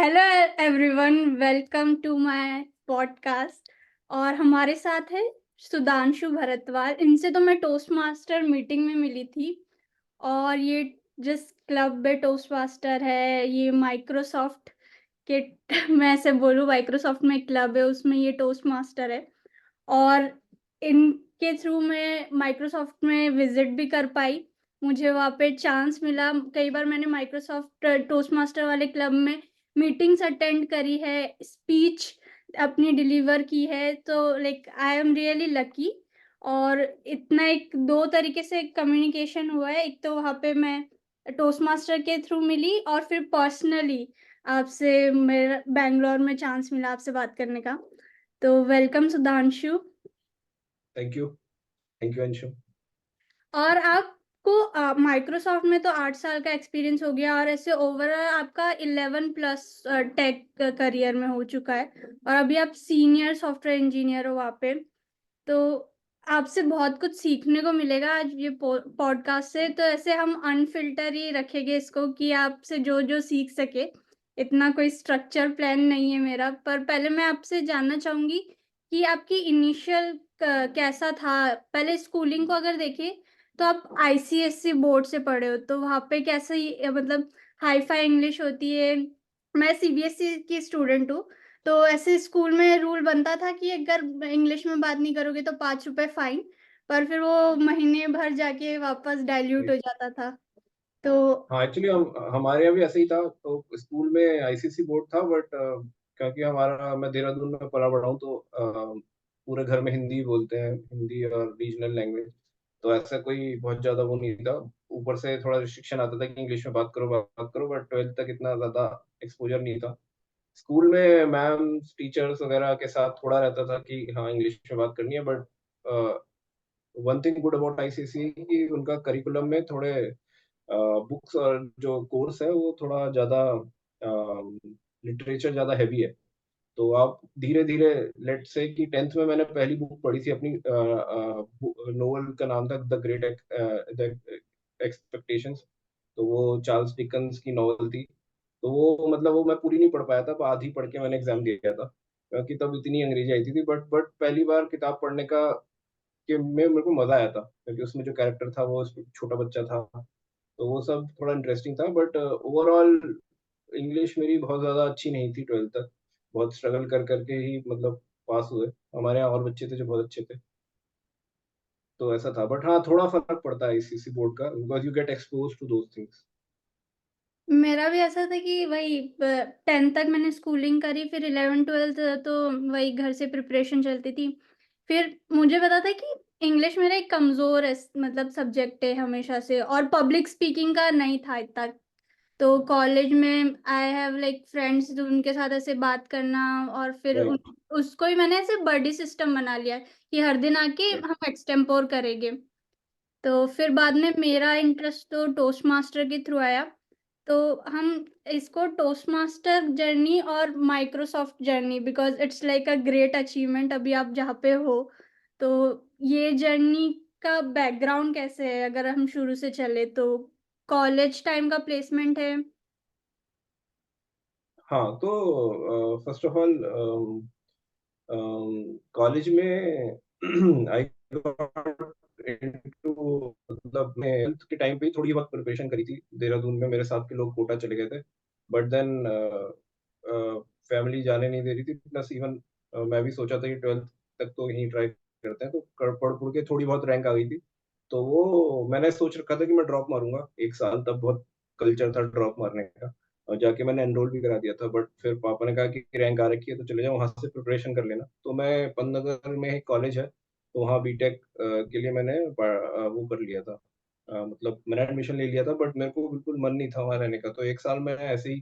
Hello everyone, welcome to my podcast. और हमारे साथ है सुधांशु भरतवाल। इनसे तो मैं टोस्ट मास्टर मीटिंग में मिली थी। और ये जिस क्लब में टोस्ट मास्टर है, ये माइक्रोसॉफ्ट के मैं ऐसे बोलूँ, माइक्रोसॉफ्ट में एक क्लब है, उसमें ये टोस्ट मास्टर है। और इनके थ्रू मैं माइक्रोसॉफ्ट में विजिट भी कर पाई। मुझे वहाँ पे चांस मिला। कई बार मैंने माइक्रोसॉफ्ट टोस्ट मास्टर वाले क्लब में मीटिंग्स अटेंड करी है, स्पीच अपनी डिलीवर की है। तो like I am really lucky. और इतना एक दो तरीके से कम्युनिकेशन हुआ है। एक तो वहाँ पे मैं टोस्ट मास्टर के थ्रू मिली, और फिर पर्सनली आपसे मेरा बैंगलोर में चांस मिला आपसे बात करने का। तो welcome Sudhanshu. Thank you. Thank you Anshu. और आपको माइक्रोसॉफ्ट में तो 8 साल का एक्सपीरियंस हो गया, और ऐसे ओवरऑल आपका 11+ टेक करियर में हो चुका है। और अभी आप सीनियर सॉफ्टवेयर इंजीनियर हो वहाँ पे। तो आपसे बहुत कुछ सीखने को मिलेगा आज ये पॉडकास्ट से। तो ऐसे हम अनफिल्टर ही रखेंगे इसको, कि आपसे जो जो सीख सके। इतना कोई स्ट्रक्चर प्लान नहीं है मेरा। पर पहले मैं आपसे जानना चाहूंगी कि आपकी इनिशियल कैसा था। पहले स्कूलिंग को अगर देखें, तो आप आईसीएससी बोर्ड से पढ़े हो, तो वहाँ पे कैसे मतलब हाई फाई इंग्लिश होती है। मैं सीबीएसई की स्टूडेंट हूँ। तो ऐसे स्कूल में रूल बनता था कि अगर इंग्लिश में बात नहीं करोगे तो 5 रुपए फाइन। पर फिर वो महीने भर जाके वापस डाइल्यूट हो जाता था। तो हाँ, एक्चुअली हमारे यहाँ भी ऐसे ही था। तो स्कूल में आईसीएसई बोर्ड था, बट क्योंकि हमारा मैं देहरादून में पला बड़ा हूँ, तो पूरे घर में हिंदी बोलते हैं, हिंदी और रीजनल लैंग्वेज। तो ऐसा कोई बहुत ज़्यादा वो नहीं था। ऊपर से थोड़ा रिस्ट्रिक्शन आता था कि इंग्लिश में बात करो, बट ट्वेल्थ तक इतना ज़्यादा एक्सपोजर नहीं था। स्कूल में मैम टीचर्स वगैरह के साथ थोड़ा रहता था कि हाँ इंग्लिश में बात करनी है, but one thing good about ICSE कि उनका करिकुलम में थोड़े बुक्स और जो कोर्स है वो थोड़ा ज़्यादा लिटरेचर ज़्यादा हैवी है। तो आप धीरे धीरे, लेट से कि टेंथ में मैंने पहली बुक पढ़ी थी अपनी, नोवेल का नाम था द ग्रेट एक्सपेक्टेशंस। तो वो चार्ल्स डिकन्स की नॉवल थी। तो वो मतलब वो मैं पूरी नहीं पढ़ पाया था, पर आधी पढ़ के मैंने एग्जाम दिया था, क्योंकि तब इतनी अंग्रेजी आई थी। बट पहली बार किताब पढ़ने का कि मैं मेरे को मजा आया था, क्योंकि उसमें जो कैरेक्टर था वो छोटा बच्चा था। तो वो सब थोड़ा इंटरेस्टिंग था, बट ओवरऑल इंग्लिश मेरी बहुत ज़्यादा अच्छी नहीं थी ट्वेल्थ तक। बहुत स्ट्रगल कर करके ही मतलब पास हुए। हमारे यहाँ और बच्चे थे जो बहुत अच्छे थे। तो ऐसा था, बट हाँ थोड़ा फर्क पड़ता है आईसीएसई बोर्ड का, because you get expose to those things. मेरा भी ऐसा था कि वही 10th तक मैंने स्कूलिंग करी, फिर 11 12 तो वही घर से प्रिपरेशन चलती थी। फिर मुझे पता था कि इंग्लिश मेरा एक कमजोर है, मतलब सब्जेक्ट है हमेशा से, और पब्लिक स्पीकिंग का नहीं था इतना। तो कॉलेज में आई हैव लाइक फ्रेंड्स, जो उनके साथ ऐसे बात करना, और फिर राइट। उसको ही मैंने ऐसे बडी सिस्टम बना लिया कि हर दिन आके राइट। हम एक्सटेम्पोर करेंगे। तो फिर बाद में मेरा इंटरेस्ट तो टोस्ट मास्टर के थ्रू आया। तो हम इसको टोस्ट मास्टर जर्नी और Microsoft journey, because it's like a great achievement अभी आप जहाँ पे हो। तो ये जर्नी का बैकग्राउंड कैसे है, अगर हम शुरू से चले तो कॉलेज टाइम का प्लेसमेंट है। हाँ, तो फर्स्ट ऑफ ऑल कॉलेज में आई गॉट इनटू, मतलब मैं 12th के टाइम पे ही थोड़ी बहुत प्रिपरेशन करी थी देहरादून में। मेरे साथ के लोग कोटा चले गए थे, बट देन फैमिली जाने नहीं दे रही थी। प्लस इवन मैं भी सोचा था कि 12th तक तो यहीं ट्राई करते हैं, तो पढ़ पढ़ के थोड़ी बहुत रैंक आ गई थी। तो वो मैंने सोच रखा था कि मैं ड्रॉप मारूंगा 1 साल, तब बहुत कल्चर था ड्रॉप मारने का। और जाके मैंने एनरोल भी करा दिया था, बट फिर पापा ने कहा कि रैंक आ रखी है तो चले जाओ वहां से प्रिपरेशन कर लेना। तो मैं पंतनगर में एक कॉलेज है, तो वहाँ बीटेक के लिए मैंने वो कर लिया था। मतलब मैंने एडमिशन ले लिया था, बट मेरे को बिल्कुल मन नहीं था वहाँ रहने का। तो 1 साल मैं ऐसे ही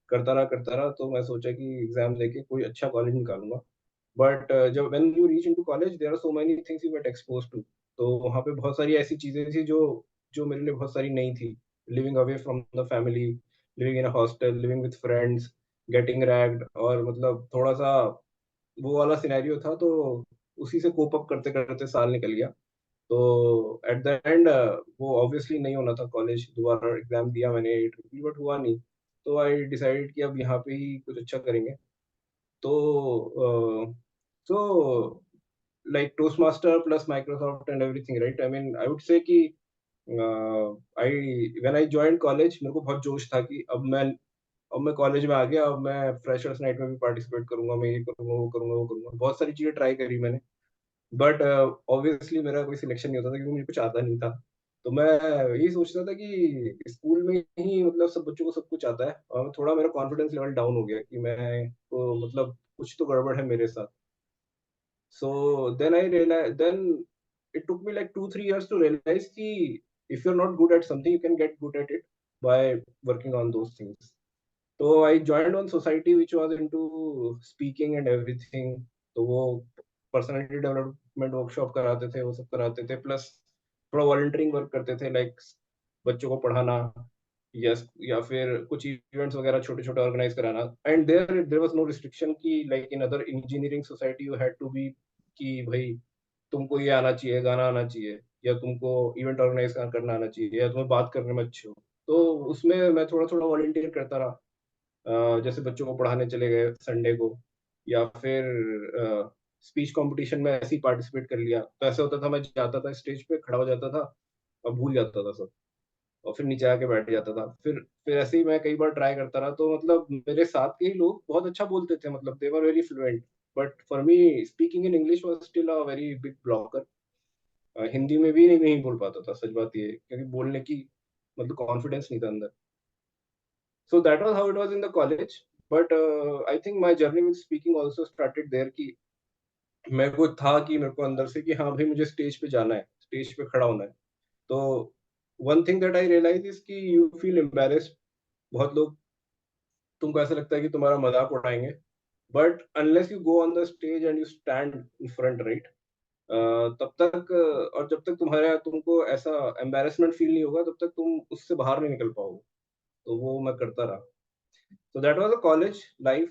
करता रहा। तो मैं सोचा कि एग्जाम देके कोई अच्छा कॉलेज निकालूंगा। बट जब when you reach into college there are so many things you get expose to. तो वहाँ पे बहुत सारी ऐसी चीजें थी जो जो मेरे लिए बहुत सारी नई थी। Living away from the family, living in a hostel, living with friends, getting ragged, और मतलब थोड़ा सा वो वाला सिनेरियो था। तो उसी से कोप अप करते करते साल निकल गया। तो एट द एंड वो ऑब्वियसली नहीं होना था कॉलेज। दोबारा एग्जाम दिया मैंने, बट हुआ नहीं। तो आई डिसाइडेड कि अब यहाँ पे ही कुछ अच्छा करेंगे। तो so like Toastmaster plus Microsoft and everything, right? I mean, I would say कि I when I joined college मेरे को बहुत जोश था कि अब मैं कॉलेज में आ गया, अब मैं फ्रेशर्स नाइट में भी पार्टिसिपेट करूँगा, मैं ये करूँगा, वो करूँगा, वो करूँगा। बहुत सारी चीज़ें ट्राई करी मैंने, बट ऑब्वियसली मेरा कोई सिलेक्शन नहीं होता था क्योंकि मुझे कुछ आता नहीं था। तो मैं यही सोचता था कि स्कूल में ही मतलब सब बच्चों को सब कुछ आता है और थोड़ा मेरा कॉन्फिडेंस लेवल डाउन हो गया कि मैं तो मतलब कुछ तो गड़बड़ है मेरे साथ। So then I realized, then it took me like 2, 3 years to realize कि if you're not good at something, you can get good at it by working on those things. So I joined one society which was into speaking and everything. तो वो personality development workshop कराते थे, वो सब कराते थे, plus थोड़ा volunteering work करते थे, लाइक बच्चों को पढ़ाना, यस, या फिर कुछ इवेंट्स वगैरह छोटे-छोटे ऑर्गेनाइज कराना। And there was no restriction कि like in other engineering society you had to be कि भई तुमको ये आना चाहिए, गाना आना चाहिए, या तुमको इवेंट ऑर्गेनाइज करना आना चाहिए, या तुम्हें बात करने में अच्छे हो। तो उसमें मैं थोड़ा-थोड़ा वॉलंटियर करता रहा। जैसे बच्चों को पढ़ाने चले गए संडे को, या फिर स्पीच कॉम्पिटिशन में ऐसे ही पार्टिसिपेट कर लिया। तो ऐसा होता था मैं जाता था स्टेज पे, खड़ा हो जाता था और भूल जाता था सब, और फिर नीचे आके बैठ जाता था। फिर ऐसे ही मैं कई बार ट्राई करता रहा, तो मतलब मेरे साथ के ही लोग बहुत अच्छा बोलते थे, मतलब they were very fluent, but for me speaking in English was still a very big blocker. Hindi में भी नहीं बोल पाता था, सच बात ये है, क्योंकि बोलने की मतलब कॉन्फिडेंस नहीं था अंदर। So that was how it was in the college. But I think my journey with speaking also started there कि मेरे को था कि मेरे को अंदर से कि हाँ भाई मुझे स्टेज पे जाना है, स्टेज पे खड़ा होना है। तो one thing that I realize is कि यू फील एम्बैरेस्ड। बहुत लोग, तुमको ऐसा लगता है कि तुम्हारा मज़ाक उड़ाएँगे, but unless you go on the stage and you stand in front, right? तब तक और जब तक तुमको ऐसा एम्बैरेसमेंट फील नहीं होगा, तब तक तुम उससे बाहर नहीं निकल पाओगे। तो वो मैं करता रहा। So that was a college life.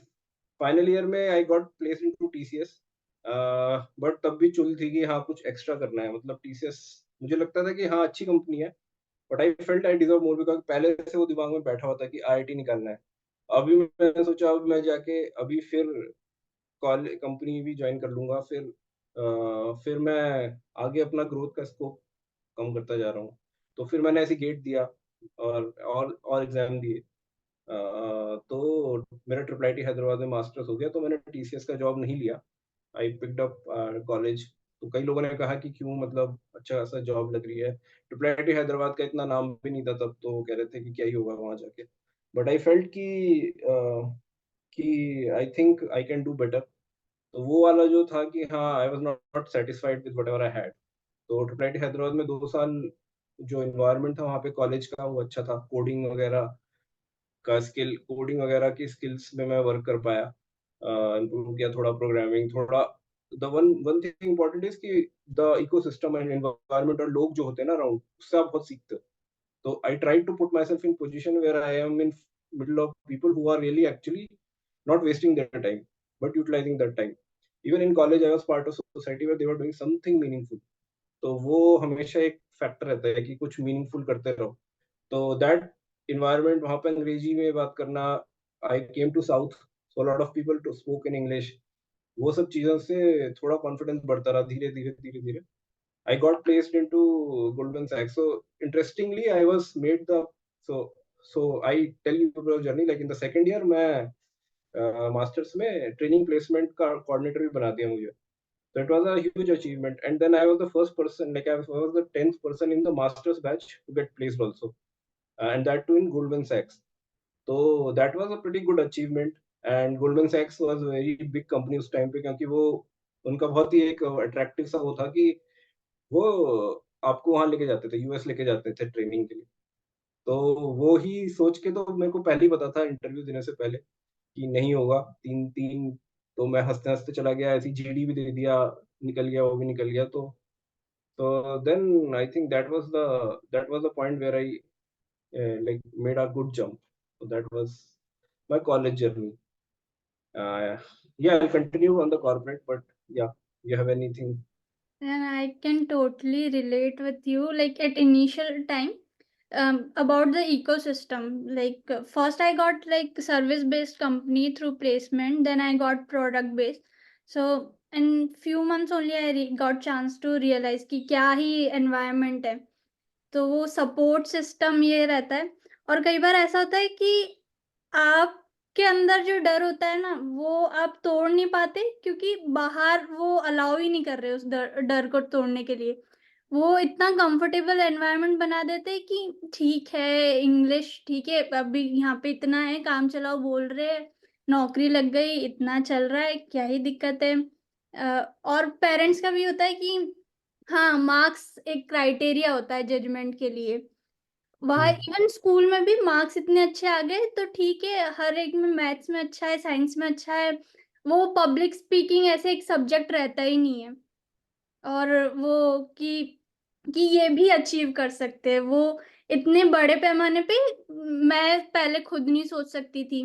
Final year में I got placed into TCS. But तब भी चुल थी कि हाँ कुछ एक्स्ट्रा करना है, मतलब टीसीएस मुझे लगता था कि हाँ अच्छी कंपनी है, but I felt I deserve more because पहले से वो दिमाग में बैठा हुआ था कि आईआईटी निकालना है। अभी मैंने सोचा अब मैं जाके अभी फिर कंपनी भी जॉइन कर लूँगा, फिर मैं आगे अपना ग्रोथ का स्कोप कम करता जा रहा हूँ। तो फिर मैंने ऐसे गेट दिया और एग्ज़ाम दिए। तो मेरा ट्रिपल आईटी हैदराबाद में मास्टर्स हो गया, तो मैंने टीसीएस का जॉब नहीं लिया। I picked up college. तो कई लोगों ने कहा कि क्यों, मतलब अच्छा खासा जॉब लग रही है। ट्रिपल आईटी हैदराबाद का इतना नाम भी नहीं था तब, तो वो कह रहे थे कि क्या ही होगा वहाँ जाके। बट आई फेल्ट कि I think I can do better. तो वो वाला जो था कि हाँ, आई was not satisfied with whatever I had. तो ट्रिपल आईटी हैदराबाद में 2 साल जो एनवायरनमेंट था वहाँ पे कॉलेज का, वो अच्छा था। कोडिंग वगैरह की स्किल्स में मैं वर्क कर पाया। इम्प्रूव किया थोड़ा, प्रोग्रामिंग थोड़ा। The one one thing important is कि द इकोसिस्टम एंड एनवायरनमेंट और लोग जो होते हैं ना अराउंड, उससे आप बहुत सीखते हो। So I try to put myself in position where I am in middle of people who are really actually not wasting their time, but utilizing that time. Even in college, I was part of society where they were doing something meaningful. तो वो हमेशा एक factor रहता है कि कुछ meaningful करते रहो। तो दैट एनवायरनमेंट वहाँ पे अंग्रेजी में बात करना, I came to south, so lot of people to spoke in English. वो सब चीज़ों से थोड़ा कॉन्फिडेंस बढ़ता रहा धीरे-धीरे। I got placed into Goldman Sachs. So interestingly, I was made the so so I tell you about journey. Like in the second year, मैं masters में ट्रेनिंग प्लेसमेंट का कोऑर्डिनेटर भी बना दिया मुझे। So it was a huge achievement. And then I was the first person, like I was the 10th person in the master's batch to get placed also, and that too in Goldman Sachs. So that was a pretty good achievement. And Goldman Sachs was a very big company उस time पे, क्योंकि वो उनका बहुत ही एक attractive सा वो था कि वो आपको वहाँ लेके जाते थे, यूएस लेके जाते थे ट्रेनिंग के लिए। तो वो ही सोच के तो मेरे को पहले ही पता था इंटरव्यू देने से पहले कि नहीं होगा, 3-3। तो मैं हँसते-हँसते चला गया, ऐसे ही जीडी भी दे दिया, निकल गया, वो भी निकल गया। तो then I think that was the point where I like made a good jump. So that was my college journey. Yeah, I'll continue on the corporate, but yeah, you have anything? And I can totally relate with you. Like at initial time, about the ecosystem. Like first I got like service based company through placement, then I got product based. So in few months only I got chance to realize कि क्या ही environment है. तो वो support system ये रहता है। और कई बार ऐसा होता है कि आपके अंदर जो डर होता है ना, वो आप तोड़ नहीं पाते क्योंकि बाहर वो अलाउ ही नहीं कर रहे उस डर डर को तोड़ने के लिए। वो इतना कंफर्टेबल एनवायरनमेंट बना देते हैं कि ठीक है, इंग्लिश ठीक है, अभी यहाँ पे इतना है, काम चलाओ बोल रहे हैं, नौकरी लग गई, इतना चल रहा है, क्या ही दिक्कत है। और पेरेंट्स का भी होता है कि हाँ, मार्क्स एक क्राइटेरिया होता है जजमेंट के लिए। वहाँ इवन स्कूल में भी मार्क्स इतने अच्छे आ गए तो ठीक है, हर एक में मैथ्स में अच्छा है, साइंस में अच्छा है, वो पब्लिक स्पीकिंग ऐसे एक सब्जेक्ट रहता ही नहीं है। और वो कि ये भी अचीव कर सकते हैं, वो इतने बड़े पैमाने पे मैं पहले खुद नहीं सोच सकती थी।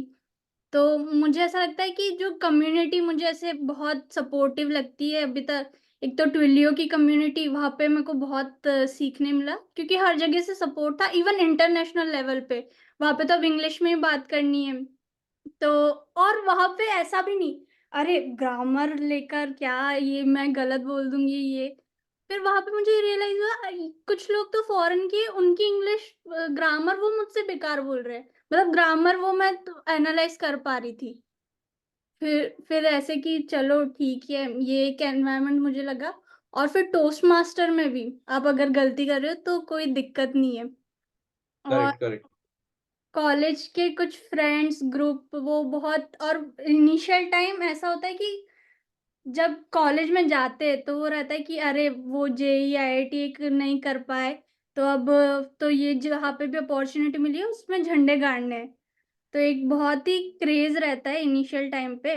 तो मुझे ऐसा लगता है कि जो कम्युनिटी मुझे ऐसे बहुत सपोर्टिव लगती है अभी तक। एक तो ट्विलियो की कम्युनिटी, वहाँ पे मेरे को बहुत सीखने मिला क्योंकि हर जगह से सपोर्ट था, इवन इंटरनेशनल लेवल पे। वहाँ पे तो अब इंग्लिश में ही बात करनी है। तो और वहां पे ऐसा भी नहीं, अरे ग्रामर लेकर क्या ये मैं गलत बोल दूंगी ये। फिर वहां पे मुझे रियलाइज हुआ कुछ लोग तो फॉरेन के, उनकी इंग्लिश ग्रामर वो मुझसे बेकार बोल रहे हैं, मतलब ग्रामर वो मैं तो एनालाइज कर पा रही थी। फिर ऐसे कि चलो ठीक है, ये एक एनवायरनमेंट मुझे लगा। और फिर टोस्ट मास्टर में भी आप अगर गलती कर रहे हो तो कोई दिक्कत नहीं है। और करेक्ट, करेक्ट। कॉलेज के कुछ फ्रेंड्स ग्रुप वो बहुत, और इनिशियल टाइम ऐसा होता है कि जब कॉलेज में जाते हैं तो वो रहता है कि अरे वो जेई आईआईटी एक नहीं कर पाए, तो अब तो ये जहाँ पे भी अपॉर्चुनिटी मिली है उसमें झंडे गाड़ने हैं। तो एक बहुत ही क्रेज रहता है इनिशियल टाइम पे।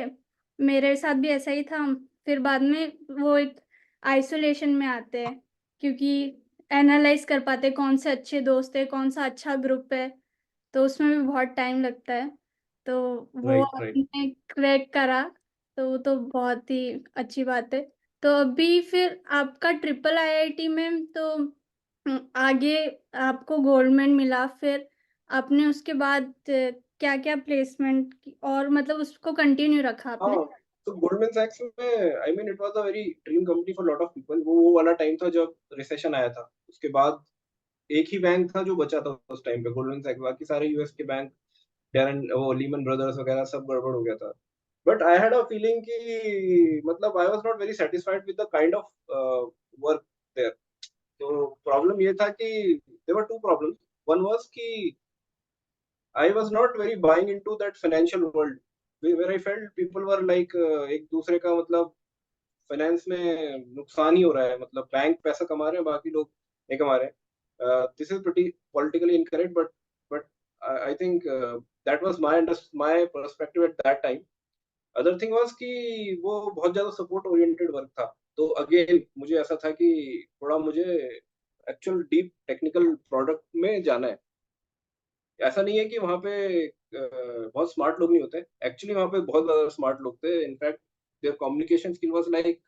मेरे साथ भी ऐसा ही था। फिर बाद में वो एक आइसोलेशन में आते हैं क्योंकि एनालाइज कर पाते हैं कौन से अच्छे दोस्त है, कौन सा अच्छा ग्रुप है। तो उसमें भी बहुत टाइम लगता है। तो वो राइट, राइट। आपने क्रैक करा, तो वो तो बहुत ही अच्छी बात है। तो अभी फिर आपका ट्रिपल आईआईटी में तो आगे आपको गोल्ड मेडल मिला, फिर आपने उसके बाद क्या क्या प्लेसमेंट और मतलब उसको कंटिन्यू रखा आपने? हाँ, तो गोल्डमैन सैक्स में I mean it was a very dream company for lot of people. वो वाला टाइम था जब रिसेशन आया था। उसके बाद एक ही बैंक था जो बचा था उस टाइम पे, गोल्डमैन सैक्स। बाकी सारे यूएस के बैंक, डैरेन वो लीमन ब्रदर्स वगैरह सब गड़बड़ हो गया था। But I had a feeling कि मतलब I was not very satisfied with the kind of work there. तो प्रॉब्लम ये था कि there were 2 problems. One was कि I was not very buying into that financial world where I felt people were like एक दूसरे का मतलब finance में नुकसान ही हो रहा है, मतलब बैंक पैसा कमा रहे हैं, बाकी लोग नहीं कमा रहे हैं। This is pretty politically incorrect, but I think that was my perspective at that time. Other thing was कि वो बहुत ज्यादा सपोर्ट ओरिएंटेड वर्क था। तो अगेन मुझे ऐसा था कि थोड़ा मुझे एक्चुअल डीप टेक्निकल प्रोडक्ट में जाना है। ऐसा नहीं है कि वहाँ पे बहुत स्मार्ट लोग नहीं होते। एक्चुअली वहाँ पे बहुत ज़्यादा स्मार्ट लोग थे। In fact their communication skill was like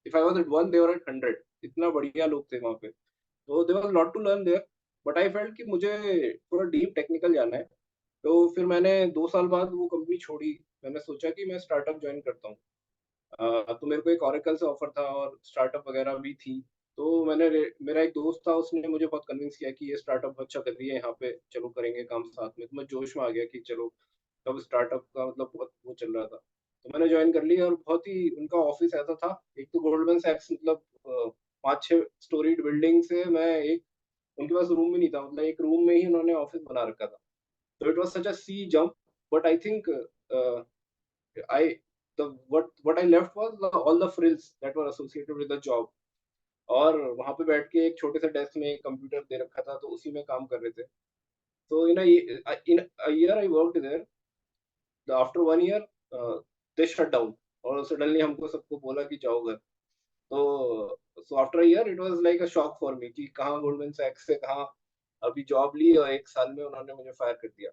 if I was at 1 they were at 100। इतना बढ़िया लोग थे वहाँ पे। तो there was lot to learn there. But I felt कि मुझे थोड़ा डीप टेक्निकल जाना है। तो फिर मैंने 2 साल बाद वो कंपनी छोड़ी। मैंने सोचा कि मैं स्टार्टअप जॉइन करता हूँ। तो मेरे को एक ओरेकल से ऑफर था और स्टार्टअप वगैरह भी थी। तो मेरा एक दोस्त था, उसने मुझे बहुत कन्विंस किया कि ये स्टार्टअप अच्छा कर रही है यहाँ पे, चलो करेंगे काम साथ में। तो मैं जोश में आ गया कि चलो, तब स्टार्टअप का मतलब बहुत वो चल रहा था। तो मैंने ज्वाइन कर लिया और बहुत ही उनका ऑफिस ऐसा था। एक तो गोल्डमैन सैक्स मतलब 5-6 स्टोरीड बिल्डिंग से मैं एक, उनके पास रूम भी नहीं था, मतलब एक रूम में ही उन्होंने ऑफिस बना रखा था। तो it was such a sea jump. But I think I what I left was all the frills that were associated with the job। और वहाँ पे बैठ के एक छोटे से डेस्क में एक कंप्यूटर दे रखा था, तो उसी में काम कर रहे थे। तो in a year I worked there. After 1 year they shut down और सडनली हमको सबको बोला कि जाओ घर। तो so after a year it was like a shock for me कि कहाँ गोल्डमैन सैक्स से कहाँ अभी जॉब ली और 1 साल में उन्होंने मुझे फायर कर दिया।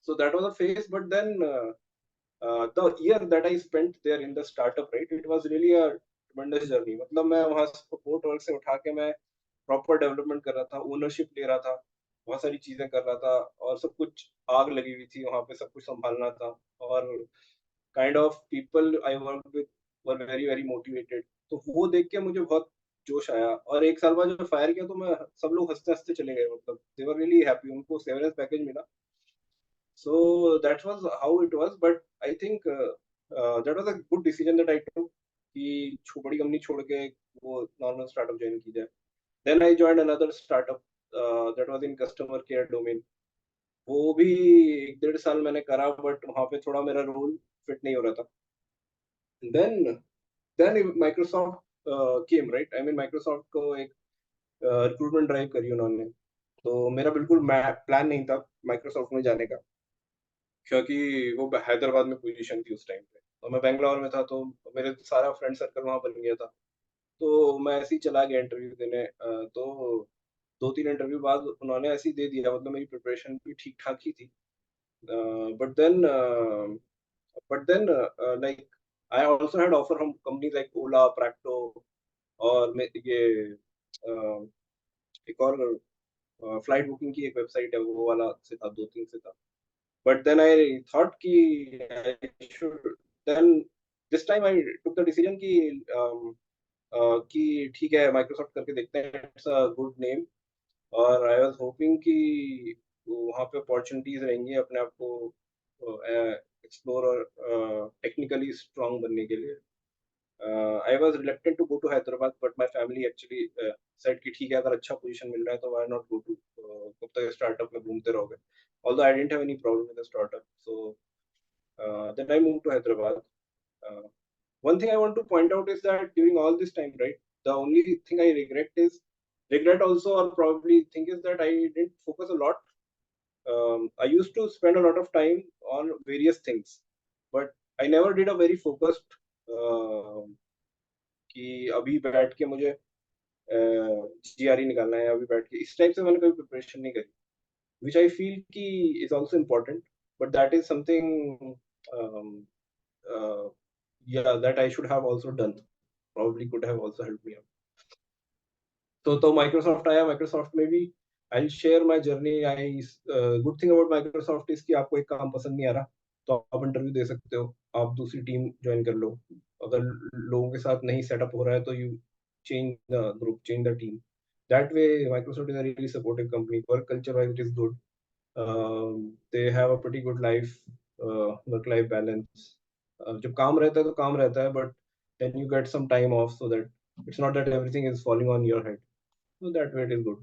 So that was a phase. But then the year that I spent there in the startup, right, it was really a tremendous journey। मतलब मैं वहाँ सपोर्ट वर्क से उठा के मैं प्रॉपर डेवलपमेंट कर रहा था, ओनरशिप ले रहा था, बहुत सारी चीज़ें कर रहा था और सब कुछ आग लगी हुई थी, वहाँ पे सब कुछ सँभालना था और kind of people I work with were very, very motivated. तो वो देख के मुझे बहुत जोश आया और 1 साल बाद जब फायर किया तो मैं सब लोग हँसते-हँसते चले गए मतलब दे वर रियली हैप्पी उनको सेवरेंस पैकेज मिला। So that was how it was, but I think that was a good decision that I took कि बड़ी कंपनी छोड़ के वो नॉर्मल स्टार्टअप ज्वाइन की जाए। Then I joined another startup that was in customer care domain. वो भी 1 डेढ़ साल मैंने करा बट वहाँ पे थोड़ा मेरा रोल फिट नहीं हो रहा था। Then Microsoft came right. I mean Microsoft को एक रिक्रूटमेंट ड्राइव करी उन्होंने। तो मेरा बिल्कुल मै प्लान नहीं था माइक्रोसॉफ्ट में जाने का। क्योंकि वो हैदराबाद में पोजीशन थी उस टाइम पे और मैं बैंगलोर में था तो मेरे सारा फ्रेंड सर्कल वहाँ बन गया था। तो मैं ऐसे ही चला गया इंटरव्यू देने तो 2-3 इंटरव्यू बाद उन्होंने ऐसे ही दे दिया मतलब मेरी प्रिपरेशन भी ठीक-ठाक ही थी। But then like I also had offer from companies like Ola, Practo और मैं ये एक और फ्लाइट बुकिंग की एक वेबसाइट है वो वाला से था 2-3 से था। But then I thought कि I should then this time I took the decision कि ठीक है माइक्रोसॉफ्ट करके देखते हैं इट्स अ गुड नेम और आई वाज होपिंग कि वहाँ पे अपॉर्चुनिटीज रहेंगी अपने आप को एक्सप्लोर और टेक्निकली स्ट्रांग बनने के लिए। I was reluctant to go to Hyderabad but my family actually said कि ठीक है अगर अच्छा पोजीशन मिल रहा है तो व्हाई नॉट गो टू कब तक स्टार्टअप में घूमते रहोगे। Although I didn't have any problem with the startup, so then I moved to Hyderabad. Uh, One thing I want to point out is that during all this time, right, the only thing I regret also, or probably think is that I didn't focus a lot. I used to spend a lot of time on various things, but I never did a very focused कि अभी बैठ के मुझे GRE निकालना है अभी बैठ के इस टाइप से मैंने कभी प्रिपरेशन नहीं करी which I feel ki is also important, but that is something um, uh, yeah that I should have also done. Probably could have also helped me out. तो Microsoft आया Microsoft में भी I'll share my journey. Good thing about Microsoft is कि आपको एक काम पसंद नहीं आ रहा तो आप इंटरव्यू दे सकते हो आप दूसरी टीम ज्वाइन कर लो अगर लोगों के साथ नहीं सेटअप हो रहा है तो you change the group change the team that way Microsoft is a really supportive company work culture wise it is good. They have a pretty good life work life balance जब काम रहता है तो काम रहता है but then you get some time off so that it's not that everything is falling on your head so that way it is good.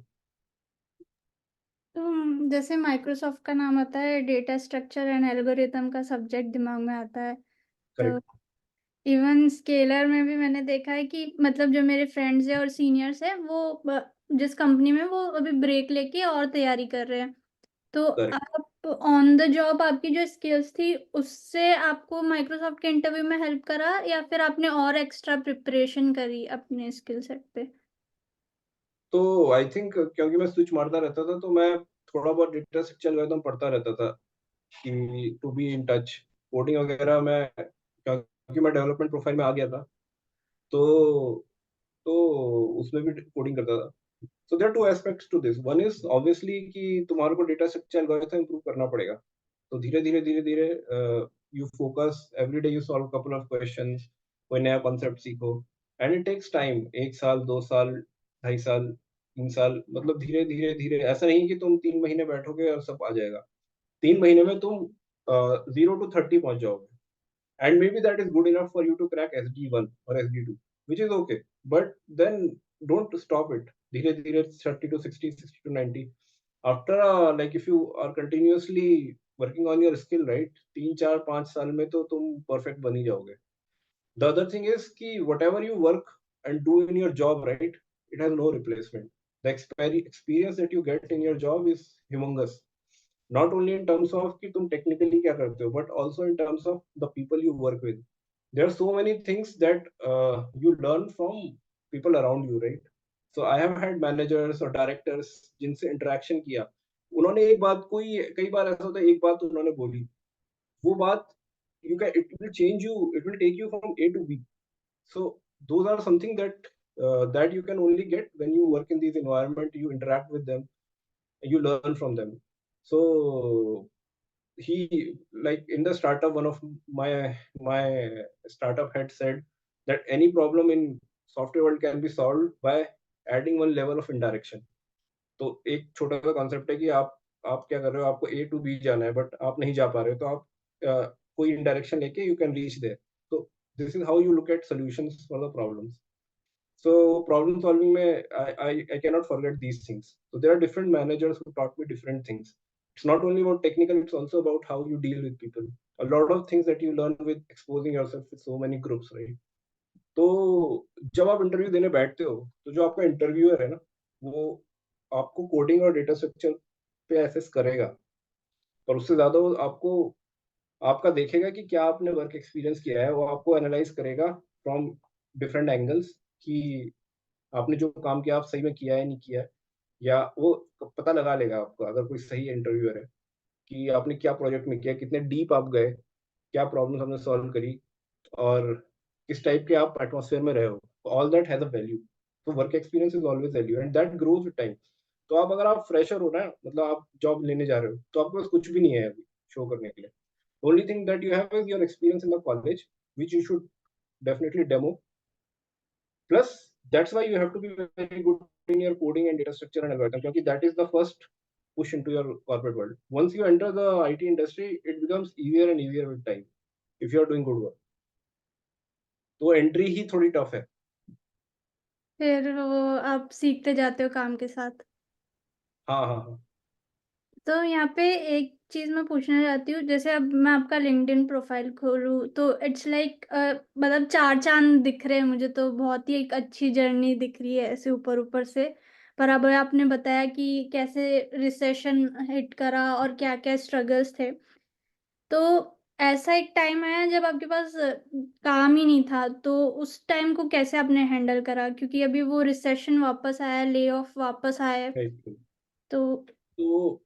तो जैसे माइक्रोसॉफ्ट का नाम आता है डेटा स्ट्रक्चर एंड एल्गोरिथम का सब्जेक्ट दिमाग में आता है। तो Correct. इवन स्केलर में भी मैंने देखा है कि मतलब जो मेरे फ्रेंड्स हैं और सीनियर्स हैं वो जिस कंपनी में वो अभी ब्रेक लेके और तैयारी कर रहे हैं। तो Correct. आप ऑन द जॉब आपकी जो स्किल्स थी उससे आपको माइक्रोसॉफ्ट के इंटरव्यू में हेल्प करा या फिर आपने और एक्स्ट्रा प्रिपरेशन करी अपने स्किल सेट पे? तो आई थिंक क्योंकि मैं स्विच मारता रहता था तो मैं थोड़ा बहुत डेटा स्ट्रक्चर एल्गोरिथम पढ़ता रहता था कि to be in touch coding वगैरह मैं क्योंकि मैं डेवलपमेंट प्रोफाइल में आ गया था तो तो उसमें भी कोडिंग करता था. So there are two aspects to this. One is obviously कि तुम्हारे को डेटा स्ट्रक्चर एल्गोरिथम इंप्रूव करना पड़ेगा. तो धीरे-धीरे you focus every day you solve couple of questions कोई नया कॉन्सेप्ट सीखो and it takes time 1 साल 2 साल 2.5 साल 3 साल मतलब धीरे-धीरे ऐसा नहीं कि तुम 3 महीने बैठोगे और सब आ जाएगा. 3 महीने में तुम 0 to 30 पहुंच जाओगे. And maybe that is good enough for you to crack SD1 or SD2, which is okay. But then don't stop it. धीरे धीरे 30 to 60, 60 to 90. After like if you are continuously working on your skill, right? 3 4 5 साल में तो तुम perfect बन ही जाओगे. The other thing is कि whatever you work and do in your job, right? It has no replacement. The experience that you get in your job is humongous. Not only in terms of कि तुम technically क्या करते हो, but also in terms of the people you work with. There are so many things that you learn from people around you, right? So I have had managers or directors जिनसे interaction किया. उन्होंने एक बात कोई कई बार ऐसा होता है एक बात उन्होंने बोली वो बात it will change you it will take you from A to B. So those are something that that you can only get when you work in these environment, you interact with them, you learn from them. So he, like in the startup, one of my startup had said that any problem in software world can be solved by adding one level of indirection. तो एक छोटा सा concept है कि आप क्या कर रहे हो, आपको ए टू बी जाना है बट आप नहीं जा पा रहे हो, तो आप कोई इंडायरेक्शन लेके यू कैन रीच देयर. तो this is how you look at solutions for the problems. So problem solving mein, I cannot forget these things. So there are different managers who taught me different things. It's not only about technical, it's also about how you deal with people. A lot of things that you learn with exposing yourself with so many groups, right? तो जब आप interview देने बैठते हो, तो जो आपका interviewer है ना, वो आपको कोडिंग और डेटा स्ट्रक्चर पे एसेस करेगा, और उससे ज़्यादा वो आपको आपका देखेगा कि क्या आपने वर्क एक्सपीरियंस किया है, वो आपको एनालाइज करेगा फ्रॉम डिफरेंट एंगल्स कि आपने जो काम किया आप सही में किया है नहीं किया है, या वो पता लगा लेगा आपको अगर कोई सही इंटरव्यूअर है कि आपने क्या प्रोजेक्ट में किया, कितने डीप आप गए, क्या प्रॉब्लम हमने सॉल्व करी, और किस टाइप के आप एटमॉस्फेयर में रहे हो. All that has a value. तो work experience is always value and that grows with time. तो आप अगर आप फ्रेशर हो ना, मतलब आप जॉब लेने जा रहे हो, तो आपके पास कुछ भी नहीं है अभी शो करने के लिए. Only thing that you have is your experience in the college, which you should definitely demo. Plus, that's why you have to be very good in your coding and data structure and algorithm, because that is the first push into your corporate world. Once you enter the IT industry, it becomes easier and easier with time if you are doing good work. तो entry ही थोड़ी tough है. फिर वो आप सीखते जाते हो काम के साथ। हाँ हाँ हाँ. तो यहाँ पे एक चीज़ मैं पूछना चाहती हूँ, जैसे अब मैं आपका लिंक्डइन प्रोफाइल खोलूँ तो इट्स लाइक मतलब 4 चाँद दिख रहे हैं मुझे, तो बहुत ही एक अच्छी जर्नी दिख रही है ऐसे ऊपर-ऊपर से। पर अब आपने बताया कि कैसे रिसेशन हिट करा और क्या-क्या स्ट्रगल्स थे। तो ऐसा एक टाइम आया जब आपके पास काम ही नहीं था, तो उस टाइम को कैसे आपने हैंडल करा? क्योंकि अभी वो रिसेशन वापस आया, ले ऑफ वापस आए, राइट. तो तो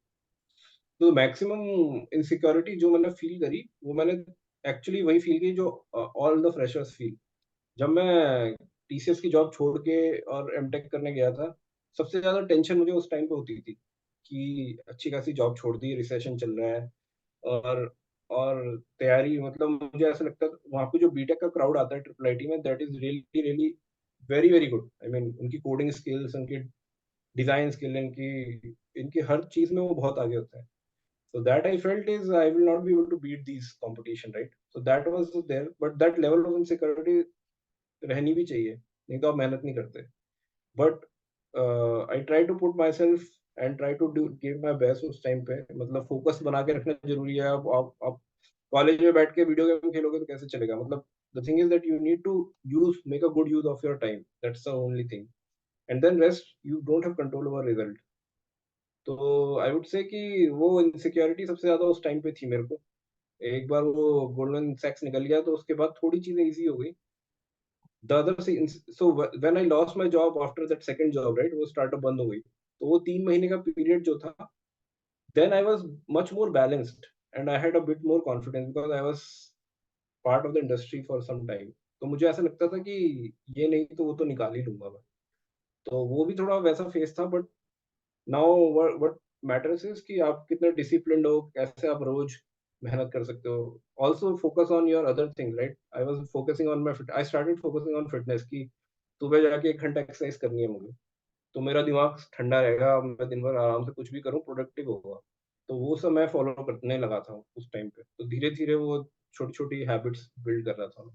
तो मैक्सिमम इनसिक्योरिटी जो मैंने फील करी, वो मैंने एक्चुअली वही फील की जो ऑल द फ्रेशर्स फील. जब मैं टीसीएस की जॉब छोड़ के और एमटेक करने गया था, सबसे ज़्यादा टेंशन मुझे उस टाइम पे होती थी कि अच्छी खासी जॉब छोड़ दी, रिसेशन चल रहा है, और और तैयारी, मतलब मुझे ऐसा लगता है वहाँ पे जो बीटेक का क्राउड आता है ट्रिपल आईटी में, that is really really very very good. I mean उनकी कोडिंग स्किल्स, उनकी डिजाइन स्किल, इनकी इनकी हर चीज में वो बहुत आगे होता है. So that I felt is I will not be able to beat these competition, right? So that was there, but that level of insecurity रहनी भी चाहिए, नहीं तो आप मेहनत नहीं करते. But I try to put myself and try to do give my best उस टाइम पे, मतलब फोकस बना के रखना जरूरी है. आप कॉलेज में बैठ के वीडियो गेम खेलोगे तो कैसे चलेगा, मतलब the thing is that you need to make a good use of your time. That's the only thing. And then rest, you don't have control over result. तो आई वुड से कि वो insecurity सबसे ज्यादा उस टाइम पे थी मेरे को. एक बार वो गोल्डन सैक्स निकल गया तो उसके बाद थोड़ी चीजें इजी हो गई. The other so when I lost my job after that second job, right, वो स्टार्टअप बंद हो गई, तो वो 3 महीने का पीरियड जो था, then I was much more balanced and I had a bit more confidence because I was part of the industry for some time. तो मुझे ऐसा लगता था कि ये नहीं तो वो तो निकाल ही लूंगा मैं. तो वो भी थोड़ा वैसा फेस था. But now what matters is कि आप कितने डिसिप्लिन्ड हो, कैसे आप रोज मेहनत कर सकते हो. Also focus on your other thing, right. I was focusing on my fit I started focusing on fitness की सुबह जाके 1 घंटा एक्सरसाइज करनी है मुझे, तो मेरा दिमाग ठंडा रहेगा, मैं दिन भर आराम से कुछ भी करूँ प्रोडक्टिव होगा. तो वो सब मैं फॉलो करने लगा था उस टाइम पे. तो धीरे धीरे वो छोटी छोटी हैबिट्स बिल्ड कर रहा था.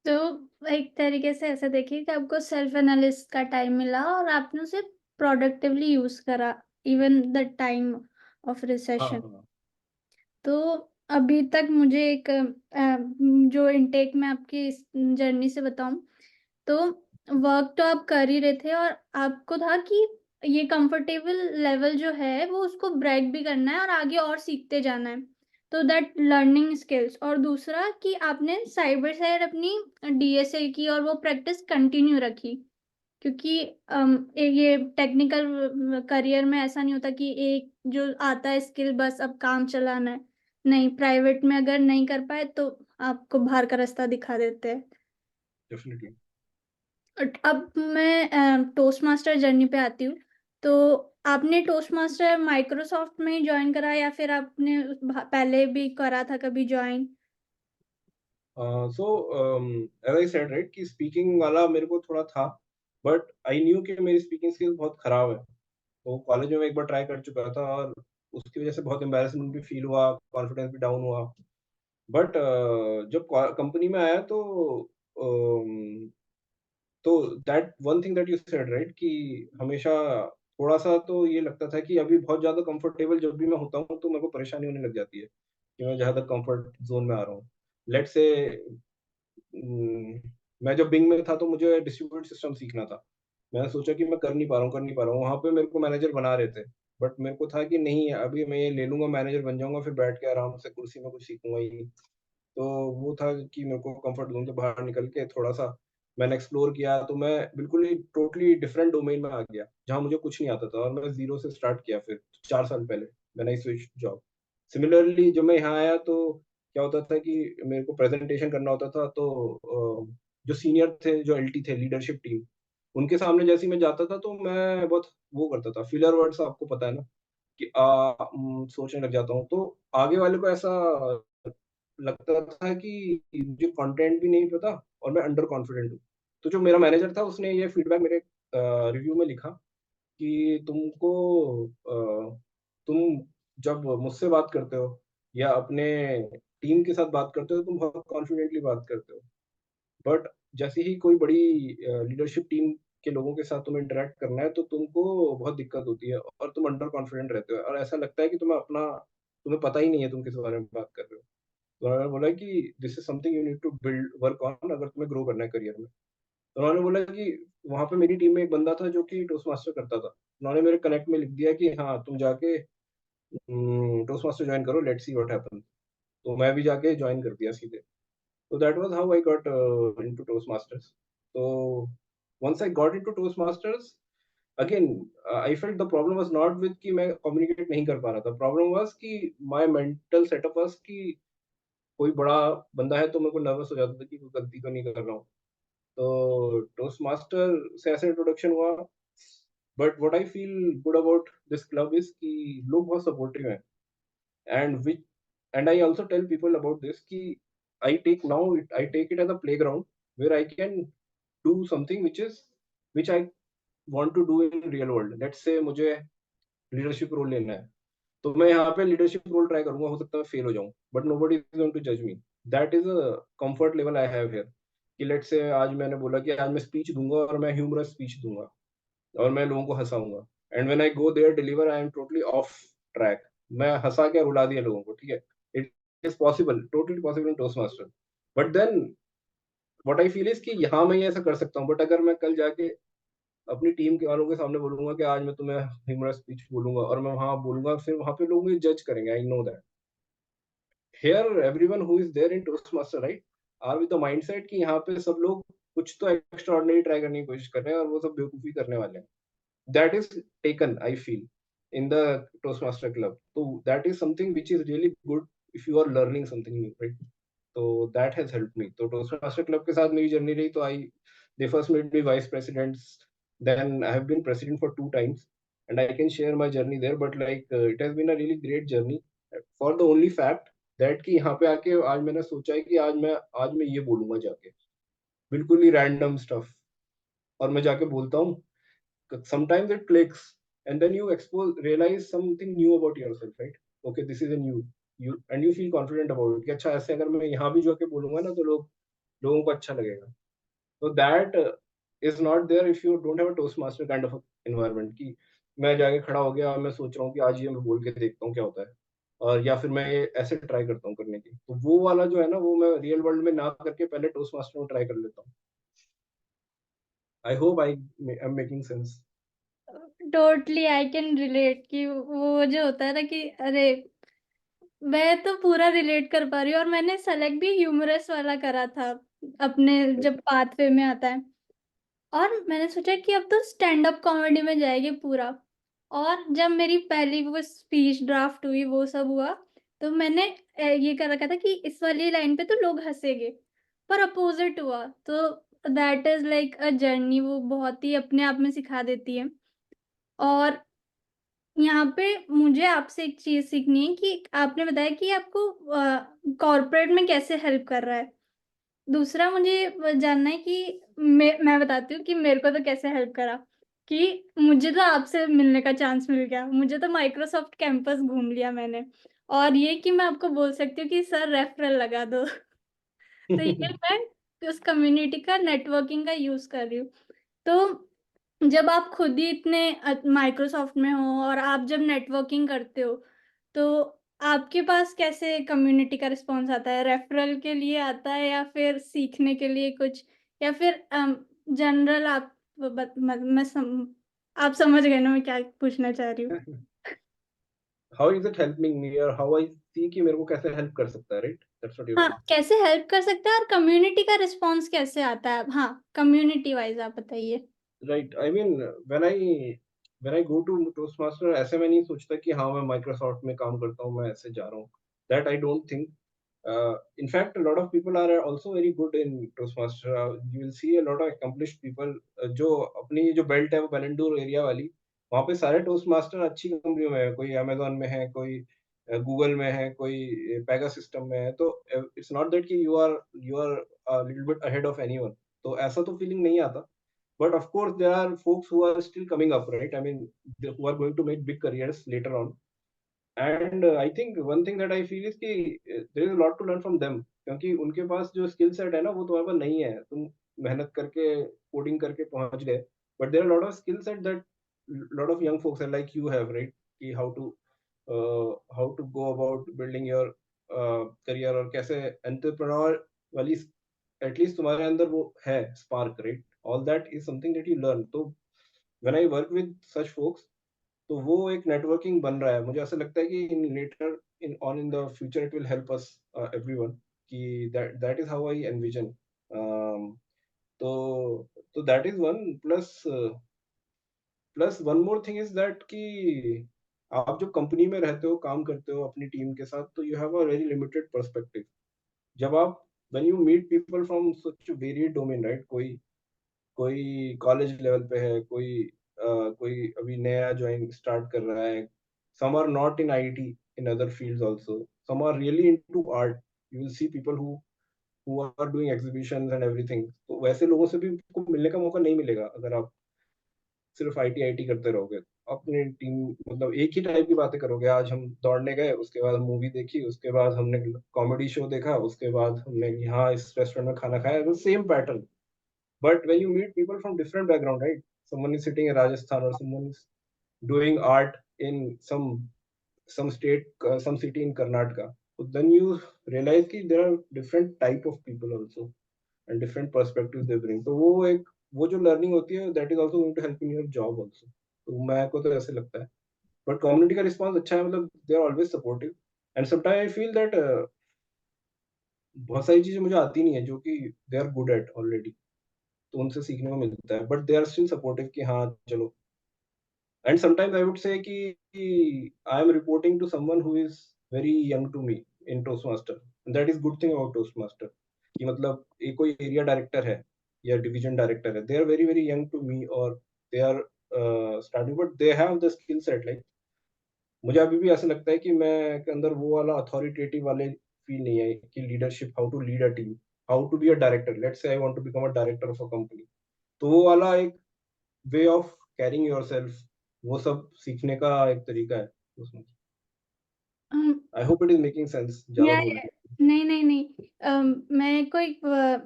तो एक तरीके से ऐसे देखिए कि आपको सेल्फ एनालिसिस का टाइम मिला और आपने उसे प्रोडक्टिवली यूज करा इवन द टाइम ऑफ हाँ रिसेशन। हाँ. तो अभी तक मुझे एक जो इनटेक में आपकी इस जर्नी से बताऊं, तो वर्क तो आप कर ही रहे थे और आपको था कि ये कंफर्टेबल लेवल जो है वो उसको ब्रेक भी करना है और आगे और सीखते जाना है, तो दैट लर्निंग स्किल्स। और दूसरा कि आपने साइड बाय साइड अपनी डीएसए की और वो प्रैक्टिस कंटिन्यू रखी, क्योंकि ये टेक्निकल करियर में ऐसा नहीं होता कि एक जो आता है स्किल बस अब काम चलाना है। नहीं, प्राइवेट में अगर नहीं कर पाए तो आपको बाहर का रास्ता दिखा देते हैं। डेफिनेटली. अब मैं टोस्ट मास्टर जर्नी पे आती हूँ। तो आपने टोस्ट मास्टर माइक्रोसॉफ्ट में ही जॉइन करा या फिर आपने पहले भी करा था कभी join? So as I said right कि स्पीकिंग वाला मेरे को थोड़ा था, बट आई न्यू कि मेरी स्पीकिंग स्किल्स बहुत खराब है। तो कॉलेज में मैं एक बार ट्राई कर चुका था और उसकी वजह से बहुत एम्बैरेसमेंट भी फील हुआ, कॉन्फिडेंस भी डाउन हुआ। बट जब कंपनी में आया um, तो that one thing that you said right कि हमेशा थोड़ा-सा तो ये लगता था कि अभी बहुत ज़्यादा कंफर्टेबल जब भी मैं होता हूँ, तो मेरे को परेशानी होने लग जाती है, कि मैं ज़्यादा कंफर्ट ज़ोन में आ रहा हूँ। लेट्स से उम, मैं जब बिंग में था तो मुझे डिस्ट्रीब्यूटेड सिस्टम सीखना था। मैंने सोचा कि मैं कर नहीं पा रहा हूँ। वहाँ पे मेरे को मैनेजर बना रहे थे, बट मेरे को था कि नहीं अभी मैं ये ले लूँगा, मैनेजर बन जाऊँगा, फिर बैठ के आराम से कुर्सी में कुछ सीखूँगा ही नहीं। तो वो था कि मेरे को कम्फर्ट ज़ोन से बाहर निकल के थोड़ा-सा मैंने एक्सप्लोर किया, तो मैं बिल्कुल ही टोटली डिफरेंट डोमेन में आ गया, जहाँ मुझे कुछ नहीं आता था और मैं ज़ीरो से स्टार्ट किया फिर 4 साल पहले, when I switched job. Similarly जब मैं यहाँ आया तो क्या होता था कि मेरे को प्रेज़ेंटेशन करना होता था, तो जो सीनियर थे, जो एलटी थे, लीडरशिप टीम, उनके सामने जैसे ही मैं जाता था तो मैं बहुत वो करता था, फिलर वर्ड्स आपको पता है ना कि सोचने लग जाता हूँ। तो आगे वाले को ऐसा लगता था कि मुझे कंटेंट भी नहीं पता और मैं अंडर कॉन्फिडेंट हूँ। तो जो मेरा मैनेजर था उसने ये फीडबैक मेरे रिव्यू में लिखा कि तुम जब मुझसे बात करते हो या अपने टीम के साथ बात करते हो, तुम बहुत कॉन्फिडेंटली बात करते हो। बट जैसे ही कोई बड़ी लीडरशिप टीम के लोगों के साथ तुम्हें इंटरैक्ट करना है, तो तुमको बहुत दिक्कत होती है और तुम अंडर कॉन्फिडेंट रहते हो और ऐसा लगता है कि तुम्हें पता ही नहीं है तुम किस बारे में बात कर रहे हो। तो उन्होंने बोला कि this is something you need to build work on अगर तुम्हें ग्रो करना है करियर में। तो उन्होंने बोला कि वहाँ पे मेरी टीम में एक बंदा था जो कि टोस्ट मास्टर करता था। उन्होंने मेरे कनेक्ट में लिख दिया कि हाँ, तुम जाके टोस्ट मास्टर जॉइन करो, लेट्स सी व्हाट हैपेंस। तो मैं भी जाके जॉइन कर दिया सीधे। So that was how I got into Toastmasters. So once I got into Toastmasters, again I felt the problem was not with कि मैं communicate नहीं कर पा रहा था. Problem was कि my mental setup was कि कोई बड़ा बंदा है तो मेरे को नर्वस हो जाता था कि कोई गलती तो नहीं कर रहा हूँ। तो टोस्टमास्टर से ऐसे इंट्रोडक्शन हुआ। But what I feel good about this club is कि लोग बहुत सपोर्टिव हैं and which and I also tell people about this कि I take it as a playground where I can do something which I want to do in real world. Let's say मुझे leadership role लेना है, तो मैं यहाँ पे leadership role try करूँगा, हो सकता है फेल हो जाऊँ, but nobody is going to जज me. That is a comfort level I have here कि लेट्स से आज मैंने बोला कि आज मैं स्पीच दूँगा और मैं ह्यूमरस स्पीच दूँगा और मैं लोगों को हँसाऊँगा and when I go there deliver I am totally off track. मैं हँसा के रुला दिया लोगों को, ठीक है? It is possible, totally possible in Toast Master. But then what I feel is कि यहाँ मैं ये ऐसा कर सकता हूँ, बट अगर मैं कल जाके अपनी टीम के वालों के सामने बोलूँगा कि आज मैं तुम्हें ह्यूमरस स्पीच बोलूँगा और मैं वहाँ बोलूँगा, फिर वहाँ पे लोग मुझे जज करेंगे, I know that. Here everyone who is there in Toastmaster right are with the mindset कि यहाँ पे सब लोग कुछ तो एक्स्ट्रा ऑर्डिनरी ट्राई करने की कोशिश कर रहे हैं और वो सब बेवकूफ़ी करने वाले हैं। That is taken I feel in the Toastmaster club. तो that is something which is really good if you are learning something new right? तो दैट हैज़ हेल्प्ड मी। तो टोस्टमास्टर क्लब के साथ मेरी जर्नी रही, तो I they first made me vice presidents, then I have been president for 2 times and I can share my journey there, but like it has been a really great journey for the only fact that कि यहाँ पे आके आज मैंने सोचा है कि आज मैं ये बोलूँगा जाके, बिल्कुल ही रैंडम स्टफ और मैं जाके बोलता हूँ, sometimes it clicks and then you realise something new about yourself right? Okay this is a new you and you feel confident about it कि अच्छा ऐसे अगर मैं यहाँ भी जाके बोलूँगा ना तो लोगों को अच्छा लगेगा। तो that is not there if you don't have a toast master kind of environment कि मैं जाके खड़ा हो गया और मैं सोच रहा हूँ कि आज ये मैं बोल के देखता हूँ क्या होता है। और या फिर मैं ये ऐसे ट्राई करता हूँ करने की। तो वो वाला जो है ना वो मैं रियल वर्ल्ड में ना करके पहले टोस्ट मास्टर में ट्राई कर लेता हूँ। I hope I am making sense. Totally I can relate कि वो जो होता है ना कि अरे, मैं तो पूरा रिलेट कर पा रही हूँ और मैंने सेलेक्ट भी ह्यूमरस वाला करा था, अपने जब पाथवे में आता है। और मैंने सोचा कि अब तो स्टैंड अप कॉमेडी में जाएगी पूरा। और जब मेरी पहली वो स्पीच ड्राफ्ट हुई, वो सब हुआ, तो मैंने ये कर रखा था कि इस वाली लाइन पे तो लोग हँसेंगे, पर अपोज़िट हुआ। तो that is like a journey, वो बहुत ही अपने आप में सिखा देती है। और यहाँ पे मुझे आपसे एक चीज सीखनी है कि आपने बताया कि आपको कॉर्पोरेट में कैसे हेल्प कर रहा है। दूसरा मुझे जानना है कि मैं बताती हूँ कि मेरे को तो कैसे हेल्प करा। कि मुझे तो आपसे मिलने का चांस मिल गया, मुझे तो माइक्रोसॉफ्ट कैंपस घूम लिया मैंने। और ये कि मैं आपको बोल सकती हूँ कि सर रेफरल लगा दो। तो ये मैं उस कम्युनिटी का नेटवर्किंग का यूज कर रही हूँ। तो जब आप खुद ही इतने माइक्रोसॉफ्ट में हो और आप जब नेटवर्किंग करते हो, तो आपके पास कैसे कम्युनिटी का रिस्पॉन्स आता है? रेफरल के लिए आता है या फिर सीखने के लिए कुछ, या फिर जनरल आप आप समझ गए ना मैं क्या पूछना चाह रही हूँ? How is it helping me और हाउ आई सी कि मेरे को कैसे हेल्प कर सकता है, राइट? दैट्स व्हाट यू हाँ, मीन। कैसे हेल्प कर सकते हैं और कम्युनिटी का रिस्पॉन्स कैसे आता है? हाँ, कम्युनिटी वाइज आप बताइए। Right, I mean when I go to Toastmaster, ऐसे मैं नहीं सोचता कि हाँ मैं माइक्रोसॉफ्ट में काम करता हूँ, मैं ऐसे जा रहा हूँ। That I don't think. In fact, a lot of people are also very good in Toastmaster. You will see a lot of accomplished people जो अपनी जो बेल्ट है वो बेलेंडूर एरिया वाली, वहाँ पे सारे टोस्टमास्टर अच्छी कंपनियों में है। कोई अमेज़न में है, कोई गूगल में है, कोई पेगा सिस्टम में है। तो इट्स नॉट दैट कि you are little bit ahead of anyone. तो ऐसा तो फीलिंग नहीं आता। But of course, there are folks who are still coming up, right? I mean, who are going to make big careers later on. And I think one thing that I feel is कि there is a lot to learn from them, क्योंकि उनके पास जो skill set है ना वो तुम्हारे पास नहीं है। तुम मेहनत करके कोडिंग करके पहुंच गए, but there are lot of skill set that lot of young folks like you have, right? कि how to go about building your career, और कैसे एंटरप्रेन्योर वाली एटलीस्ट तुम्हारे अंदर वो है spark, right? All that is something that you learn. तो when I work with such folks, तो वो एक नेटवर्किंग बन रहा है। मुझे ऐसा लगता है कि in later in the future it will help us everyone, कि that is how I envision. तो that is one plus. Plus one more thing is that कि आप जो कंपनी में रहते हो, काम करते हो अपनी टीम के साथ, तो you have a very limited perspective. जब आप when you meet people from such varied domain, right? कोई कोई कॉलेज लेवल पे है, कोई अभी नया ज्वाइन स्टार्ट कर रहा है। Some are not in IT, in other fields also. Some are really into art. You will see people who are doing exhibitions and everything. तो वैसे लोगों से भी आपको मिलने का मौका नहीं मिलेगा अगर आप सिर्फ आईटी आईटी करते रहोगे। अपनी टीम मतलब एक ही टाइप की बातें करोगे। आज हम दौड़ने गए, उसके बाद मूवी देखी, उसके बाद हमने कॉमेडी शो देखा, उसके बाद हमने यहाँ इस रेस्टोरेंट में खाना खाया, same pattern. But when you meet people from different background, right? Someone is sitting in Rajasthan, or someone is doing art in some state, some city in Karnataka. So then you realize कि there are different type of people also and different perspectives they bring. तो वो जो learning होती है, that is also going to help in your job also. तो मैं को तो ऐसे लगता है। But community का response अच्छा है, मतलब they are always supportive. And sometimes I feel that बहुत सारी चीजें मुझे आती नहीं है जो कि they are good at already. तो उनसे सीखने को मिलता है, but they are still supportive कि हाँ चलो। And sometimes I would say कि I am reporting to someone who is very young to me in Toastmaster. That is good thing about Toastmaster, कि मतलब एक कोई एरिया डायरेक्टर है या डिवीजन डायरेक्टर है, they are very very young to me, और they are starting, but they have the skill set. Like मुझे अभी भी ऐसा लगता है कि मैं के अंदर वो वाला अथॉरिटेटिव वाले फील नहीं है कि leadership, how to lead a team, how to be a director. Let's say I want to become a director of a company, तो वो वाला एक वे ऑफ कैरिंग योरसेल्फ, वो सब सीखने का एक तरीका है उसमें। I hope it is making sense ज्यादा या बोल के। नहीं नहीं नहीं,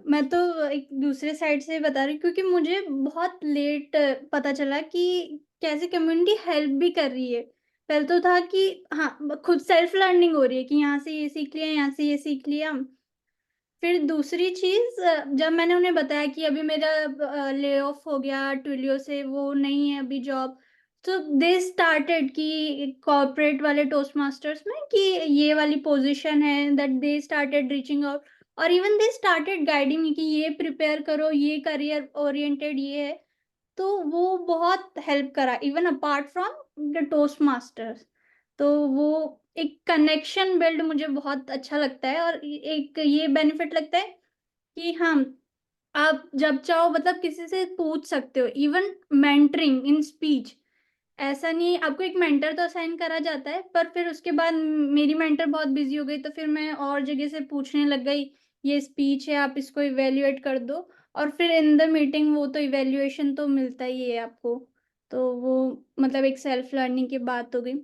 मैं तो एक दूसरे साइड से बता रही हूँ, क्योंकि मुझे बहुत लेट पता चला कि कैसे कम्युनिटी हेल्प भी कर रही है। पहले तो था कि हाँ खुद सेल्फ लर्निंग हो रही है कि यहाँ से ये सीख लिया, यहाँ से ये सीख लिया। फिर दूसरी चीज, जब मैंने उन्हें बताया कि अभी मेरा ले ऑफ हो गया ट्विलियो से, वो नहीं है अभी जॉब, तो दे स्टार्टेड कि कॉर्पोरेट वाले टोस्ट मास्टर्स में कि ये वाली पोजीशन है, that they started reaching out. और even they started guiding me कि ये प्रिपेयर करो, ये करियर ओरिएंटेड ये है। तो वो बहुत हेल्प करा even apart from the toast masters. तो वो एक कनेक्शन बिल्ड मुझे बहुत अच्छा लगता है, और एक ये बेनिफिट लगता है कि हाँ, आप जब चाहो मतलब किसी से पूछ सकते हो, इवन मेंटरिंग इन स्पीच। ऐसा नहीं, आपको एक मेंटर तो असाइन करा जाता है, पर फिर उसके बाद मेरी मेंटर बहुत बिजी हो गई, तो फिर मैं और जगह से पूछने लग गई, ये स्पीच है, आप इसको इवेल्युएट कर दो। और फिर इन द मीटिंग वो तो इवेल्युएशन तो मिलता ही है आपको। तो वो मतलब एक सेल्फ लर्निंग की बात हो गई।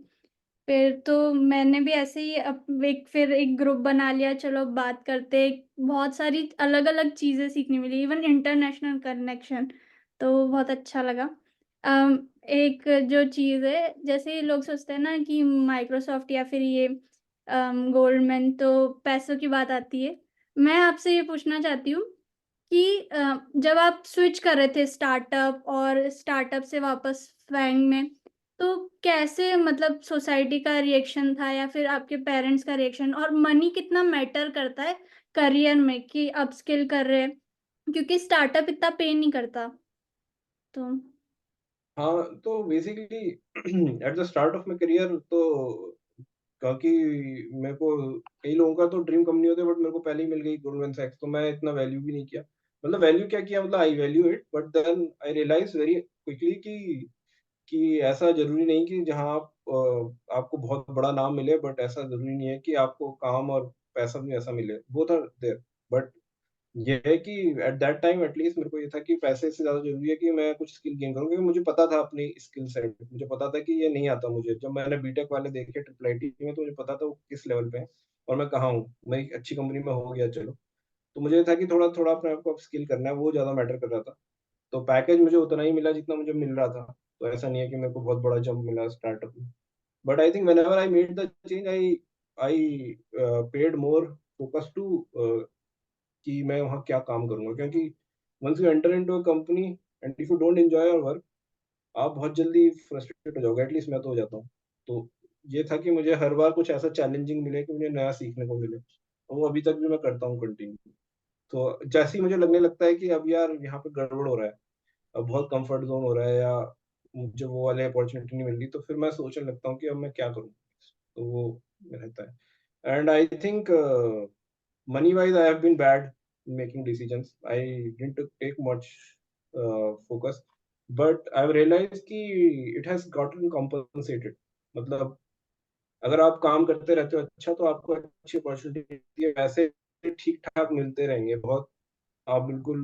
फिर तो मैंने भी ऐसे ही फिर एक ग्रुप बना लिया, चलो बात करते। बहुत सारी अलग अलग चीजें सीखने मिली, इवन इंटरनेशनल कनेक्शन। तो बहुत अच्छा लगा। एक जो चीज है, जैसे लोग सोचते हैं ना कि माइक्रोसॉफ्ट या फिर ये गोल्डमैन, तो पैसों की बात आती है। मैं आपसे ये पूछना चाहती हूँ कि जब आप स्विच कर रहे थे स्टार्टअप और स्टार्टअप से वापस फैंग में, तो कैसे मतलब सोसाइटी का रिएक्शन था या फिर आपके पेरेंट्स का रिएक्शन, और मनी कितना मैटर करता है करियर में कि अपस्किल कर रहे हैं, क्योंकि स्टार्टअप इतना पे नहीं करता। तो हाँ, तो basically at the start of my career तो क्योंकि मेरे को कई लोगों का तो ड्रीम कंपनी होती है बट मेरे को पहले ही मिल गई गोल्डमैन सैक्स, तो मैं इतना वैल्यू भी नहीं किया। मतलब वैल्यू क्या किया, मतलब I value it but then I realize very quickly कि ऐसा ज़रूरी नहीं कि जहाँ आप आपको बहुत बड़ा नाम मिले, बट ऐसा ज़रूरी नहीं है कि आपको काम और पैसा भी ऐसा मिले, बोथ आर देयर। बट ये है कि एट दैट टाइम एटलीस्ट मेरे को ये था कि पैसे से ज़्यादा ज़रूरी है कि मैं कुछ स्किल गेन करूँ, क्योंकि मुझे पता था अपनी स्किल सेट, मुझे पता था कि ये नहीं आता मुझे। जब मैंने बीटेक वाले देखे ट्रिपल आईटी में, तो मुझे पता था वो किस लेवल पे हैं और मैं कहाँ हूँ। मैं एक अच्छी कंपनी में हो गया चलो, तो मुझे ये था कि थोड़ा-थोड़ा अपने आप को अपस्किल करना है, वो ज़्यादा मैटर कर रहा था। तो पैकेज मुझे उतना ही मिला जितना मुझे मिल रहा था। तो ऐसा नहीं है कि मेरे को बहुत बड़ा जंप मिला स्टार्टअप में। But I think whenever I made the change I I paid more focus to कि मैं वहाँ क्या काम करूँगा, क्योंकि once you enter into a company and if you don't enjoy your work, आप बहुत जल्दी फ्रस्ट्रेट हो जाओगे, एटलीस्ट मैं तो हो जाता हूँ। तो ये था कि मुझे हर बार कुछ ऐसा चैलेंजिंग मिले कि मुझे नया सीखने को मिले, और वो अभी तक भी मैं करता हूँ कंटिन्यू। तो जैसे ही मुझे लगने लगता है कि अब यार यहाँ पे गड़बड़ हो रहा है, अब बहुत कंफर्ट ज़ोन हो रहा है, या मुझे वो वाली अपॉर्च्युनिटी नहीं मिल रही, तो फिर मैं सोचने लगता हूँ कि अब मैं क्या करूँ? तो वो रहता है। And I think money-wise, I have been bad in making decisions. I didn't take much focus, but I've realized कि it has gotten compensated. मतलब अगर आप काम करते रहते हो अच्छा, तो आपको अच्छी अपॉर्चुनिटी मिलती है, पैसे ठीक-ठाक मिलते रहेंगे। बहुत आप बिल्कुल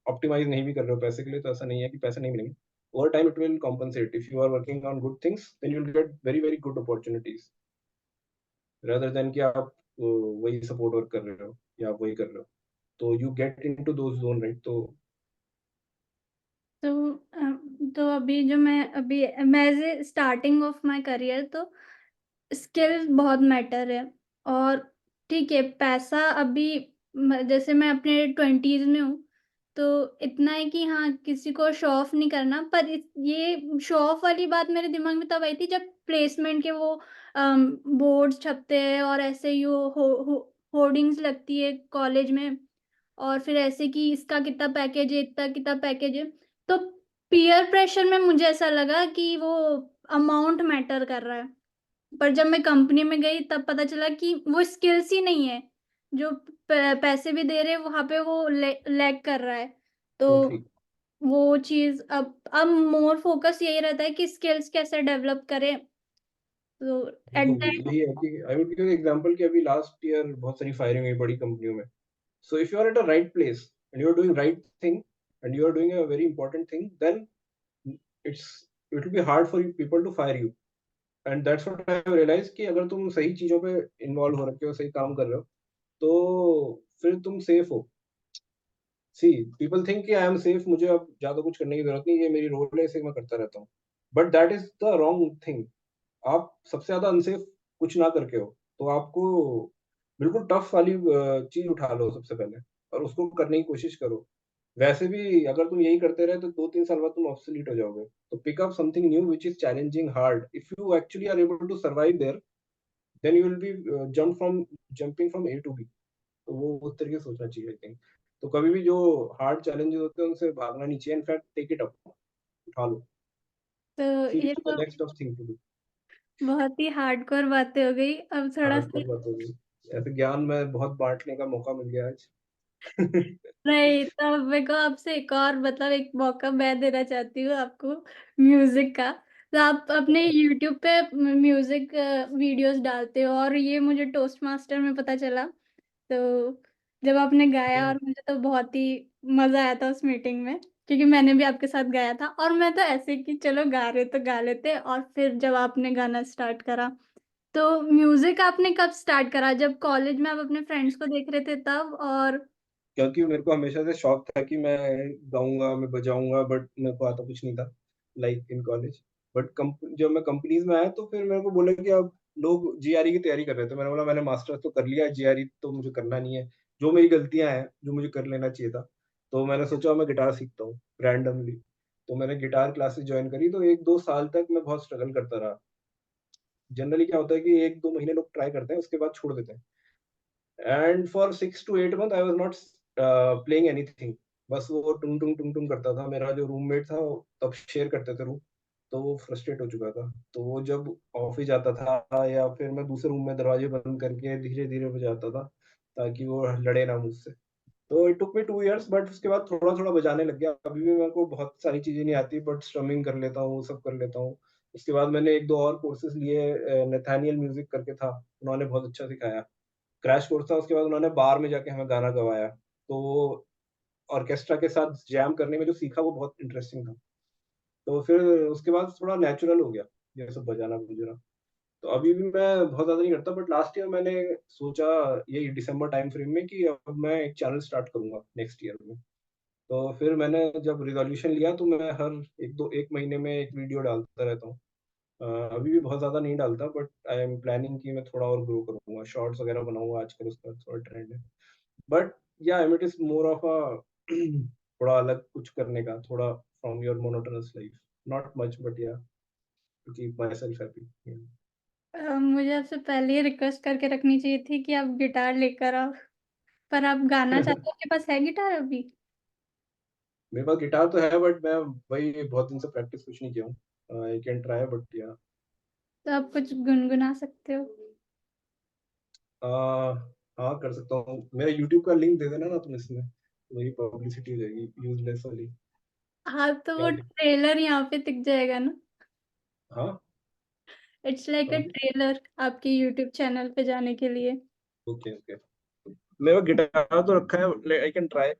ऑप्टिमाइज़ नहीं भी कर रहे हो पैसे के लिए, तो ऐसा नहीं है कि पैसे नहीं मिलेंगे। Over time it will compensate. If you are working on good things, then you will get very, very good opportunities rather than कि आप वही सपोर्ट वर्क कर रहे हो या आप वही कर रहे हो। तो you get into those zone, right? तो तो तो अभी जो मैं as a starting of my career, तो स्किल बहुत मैटर है। और ठीक है, पैसा अभी जैसे मैं अपने 20s में हूँ, तो इतना है कि हाँ, किसी को शो ऑफ नहीं करना। पर ये शो ऑफ वाली बात मेरे दिमाग में तब आई थी जब प्लेसमेंट के वो बोर्ड्स छपते हैं, और ऐसे ही होर्डिंग्स लगती है कॉलेज में, और फिर ऐसे कि इसका कितना पैकेज है, इतना कितना पैकेज है। तो पीयर प्रेशर में मुझे ऐसा लगा कि वो अमाउंट मैटर कर रहा है। पर जब मैं कंपनी में गई तब पता चला कि वो स्किल्स ही नहीं है, जो पैसे भी दे रहे हैं वहां पे वो लैग कर रहा है। तो टोटली। वो चीज अब मोर फोकस यही रहता है कि स्किल्स कैसे डेवलप करें। तो एट देखो द यही है कि आई वुड गिव एग्जांपल कि अभी लास्ट ईयर बहुत सारी फायरिंग हुई बड़ी कंपनियों में। So if you are at a right place and you are doing right thing and you are doing a very important thing, then it's it will be hard for you people to fire you. And that's what I have realised कि अगर तुम सही चीजों पे involve हो रखे हो, सही काम कर रहे हो, तो फिर तुम सेफ हो। सी पीपल थिंक कि आई एम सेफ, मुझे अब ज्यादा कुछ करने की जरूरत नहीं, ये मेरी रोल है, इसे मैं करता रहता हूँ। But that is the wrong thing. आप सबसे ज्यादा अनसेफ कुछ ना करके हो, तो आपको बिल्कुल टफ वाली चीज उठा लो सबसे पहले और उसको करने की कोशिश करो। वैसे भी अगर तुम यही करते रहे तो 2-3 साल बाद तुम ऑब्सोलीट हो जाओगे। तो pick up something new which is challenging hard. If you actually are able to survive there, then you will be jumping from A to B. तो वो उस तरीके से सोचना चाहिए आई थिंक। तो कभी भी जो हार्ड चैलेंजेस होते हैं उनसे भागना नहीं चाहिए, इनफैक्ट टेक इट अप, उठा लो। तो फिर ये टू द तो next tough thing to do. बहुत ही हार्डकोर बातें हो गई। अब थोड़ा सा हार्डकोर बात होगी। ऐसे ज्ञान में बहुत बाँटने का मौका मिल गया आज। नहीं, तो मेरे को आपसे एक और मतलब एक मौका मैं देना चाहती हूँ आपको म्यूजिक का। तो आप अपने यूट्यूब पे म्यूजिक वीडियोस डालते हो, और ये मुझे टोस्ट मास्टर में पता चला। तो जब आपने गाया, और मुझे तो बहुत ही मजा आया था उस मीटिंग में, क्योंकि मैंने भी आपके साथ गाया था। और मैं तो ऐसे कि चलो गा रहे तो गा लेते, और फिर जब आपने गाना स्टार्ट करा, तो म्यूजिक आपने कब स्टार्ट करा? जब कॉलेज में आप अपने फ्रेंड्स को देख रहे थे तब? और क्योंकि मेरे को हमेशा से शौक था कि मैं गाऊँगा, मैं बजाऊँगा, बट मेरे को आता कुछ नहीं था, लाइक इन कॉलेज। बट जब मैं कंपनीज़ में आया तो फिर मेरे को बोला कि अब लोग जीआरई की तैयारी कर रहे थे। मैंने बोला मैंने मास्टर्स तो कर लिया है, जीआरई तो मुझे करना नहीं है। जो मेरी गलतियाँ हैं, जो मुझे कर लेना चाहिए था, तो मैंने सोचा मैं गिटार सीखता हूँ रैंडमली। तो मैंने गिटार क्लासेस जॉइन करी, तो 1-2 साल तक मैं बहुत स्ट्रगल करता रहा। जनरली क्या होता है कि 1-2 महीने लोग ट्राई करते हैं, उसके बाद छोड़ देते हैं। And for 6 to 8 month I was not playing anything. बस वो टुंग टुंग टुंग टुंग करता था। मेरा जो रूममेट था वो तब शेयर करते थे रूम, तो वो फ्रस्ट्रेट हो चुका था। तो वो जब ऑफिस जाता था या फिर मैं दूसरे रूम में दरवाजे बंद करके धीरे-धीरे बजाता था, ताकि वो लड़े ना मुझसे। तो it took me 2 years, but उसके बाद थोड़ा-थोड़ा बजाने लग गया। अभी भी मेरे को बहुत सारी चीज़ें नहीं आती, बट स्ट्रमिंग कर लेता हूँ, वो सब कर लेता हूँ। उसके बाद मैंने 1-2 और कोर्सेज़ लिए, नैथानियल म्यूज़िक करके था, उन्होंने बहुत अच्छा सिखाया। क्रैश कोर्स था, उसके बाद उन्होंने बार में जाके हमें गाना गवाया। तो वो ऑर्केस्ट्रा के साथ जैम करने में जो सीखा वो बहुत इंटरेस्टिंग था। तो फिर उसके बाद थोड़ा नेचुरल हो गया, ये सब बजाना-वजाना। तो अभी भी मैं बहुत ज़्यादा नहीं करता, बट लास्ट ईयर मैंने सोचा यही दिसंबर टाइम फ्रेम में कि अब मैं एक चैनल स्टार्ट करूँगा नेक्स्ट ईयर में। तो फिर मैंने जब रिज़ॉल्यूशन लिया तो मैं हर 1 महीने में 1 वीडियो डालता रहता हूँ। अभी भी बहुत ज़्यादा नहीं डालता, बट आई एम प्लानिंग कि मैं थोड़ा और ग्रो करूँगा, शॉर्ट्स वगैरह बनाऊँगा, आजकल उसका थोड़ा ट्रेंड है। But yeah it is more of a थोड़ा अलग कुछ करने का, थोड़ा from your monotonous life, not much but yeah to keep myself happy. मुझे आपसे पहले ही रिक्वेस्ट करके रखनी चाहिए थी कि आप गिटार लेकर आओ, पर आप गाना चाहते हो, आपके पास है गिटार अभी? मेरे पास गिटार तो है, बट मैं वही बहुत दिन से प्रैक्टिस कुछ नहीं किया हूँ। आई कैन ट्राई, बट या तो आप कुछ गुनगुना सकते हो? अ, हाँ, कर सकता हूँ। मेरा यूट्यूब का लिंक दे देना ना तुम इसमें, वही पब्लिसिटी हो जाएगी यूज़लेस वाली। हाँ, तो क्या वो लिंक? ट्रेलर यहाँ पे दिख जाएगा ना। हाँ, इट्स लाइक अ समझी? ट्रेलर आपके यूट्यूब चैनल पे जाने के लिए। Okay, okay. मेरे पास गिटार तो रखा है, आई कैन ट्राई।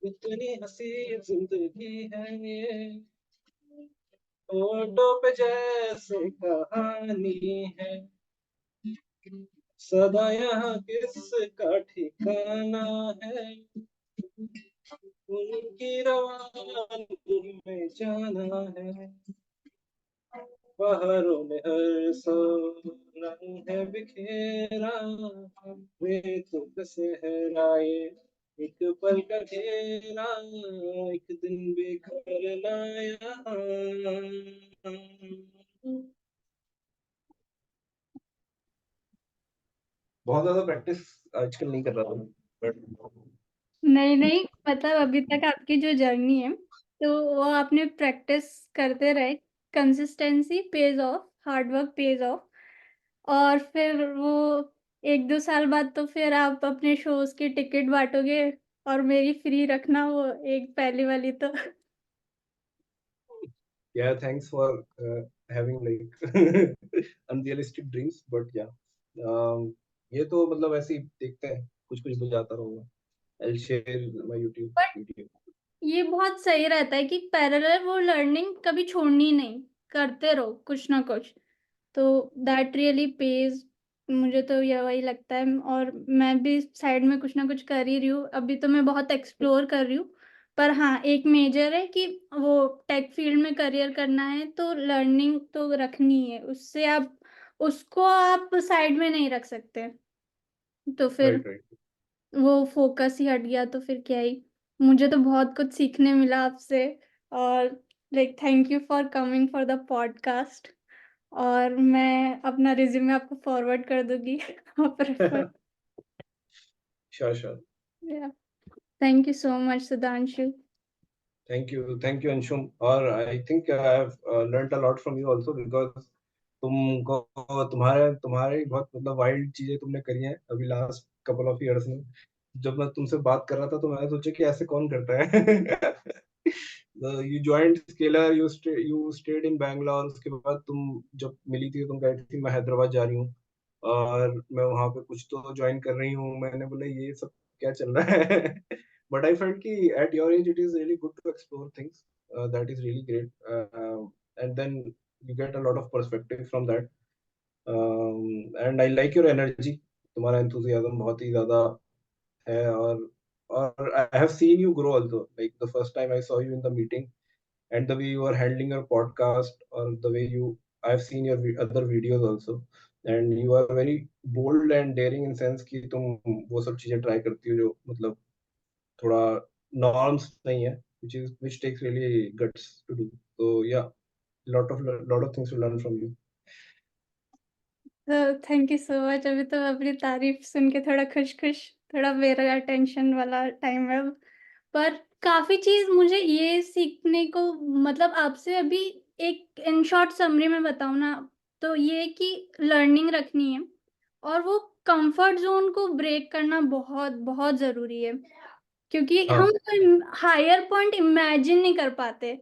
इतनी हसी जिंदगी है ये, होठों पे जैसे कहानी है, सदा यहाँ किसका ठिकाना है, उनकी रवानी में जाना है, बहारों में हर सौ रंग है बिखेरा, वे तो सहराए एक पल का घेरा, एक दिन बिखर लाया। बहुत ज्यादा प्रैक्टिस आजकल नहीं कर रहा था, बट नहीं नहीं, मतलब अभी तक आपकी जो जर्नी है, तो वो आपने प्रैक्टिस करते रहे। Consistency page of, hard work page of. और फिर वो 1-2 साल बाद तो फिर आप अपने शोज की टिकट बांटोगे, और मेरी फ्री रखना वो एक पहली वाली तो। yeah, thanks for having like unrealistic dreams, but yeah, ये तो मतलब ऐसे ही देखते हैं, कुछ कुछ बजाता रहूंगा। I'll share my YouTube but video. ये बहुत सही रहता है कि पैरेलल वो लर्निंग कभी छोड़नी नहीं, करते रहो कुछ ना कुछ। तो दैट रियली पेज। मुझे तो ये वही लगता है, और मैं भी साइड में कुछ ना कुछ कर ही रही हूँ। अभी तो मैं बहुत एक्सप्लोर कर रही हूँ, पर हाँ, एक मेजर है कि वो टेक फील्ड में करियर करना है, तो लर्निंग तो रखनी है। उससे आप उसको आप साइड में नहीं रख सकते। तो फिर Right, right. वो फोकस ही हट गया, तो फिर क्या ही। मुझे तो बहुत कुछ सीखने मिला आपसे। और like thank you for coming for the podcast. और मैं अपना रिज्यूमे आपको फॉरवर्ड कर दूंगी। आप refer. Sure. Yeah. Thank you so much, Sudhanshu. Thank you Anshum. और I think I have learned a lot from you also because तुमको तुम्हारे तुम्हारे बहुत मतलब वाइल्ड चीजें तुमने करी हैं अभी लास्ट कपल ऑफ इयर्स में। जब मैं तुमसे बात कर रहा था तो मैंने सोचा कि ऐसे कौन करता है। You joined scalar, you stayed in Bangalore. उसके बाद तुम जब मिली थी तुम कह थी मैं हैदराबाद जा रही हूँ और मैं वहां पे कुछ तो ज्वाइन कर रही हूँ। मैंने बोला ये सब क्या चल रहा है। बट आई फेल्ट कि at your age it is really good to explore things, that is really great, and then you get a lot of perspective from that, and I like your energy। तुम्हारा enthusiasm बहुत ही ज्यादा है। और I have seen you grow also, like the first time I saw you in the meeting and the way you are handling your podcast or the way you, I've seen your other videos also, and you are very bold and daring in sense कि तुम वो सब चीजें try करती हो जो मतलब थोड़ा norms नहीं है, which takes really guts to do। So yeah, lot of things to learn from you। तो थैंक यू सो मच। अभी तो अपनी तारीफ सुन के थोड़ा खुश-खुश, थोड़ा मेरा टेंशन वाला टाइम है अब। पर काफ़ी चीज़ मुझे ये सीखने को मतलब आपसे अभी एक इन शॉर्ट समरी में बताऊँ ना, तो ये कि लर्निंग रखनी है और वो कंफर्ट ज़ोन को ब्रेक करना बहुत, बहुत ज़रूरी है। क्योंकि हम हाँ कोई हायर पॉइंट इमेजिन नहीं कर पाते।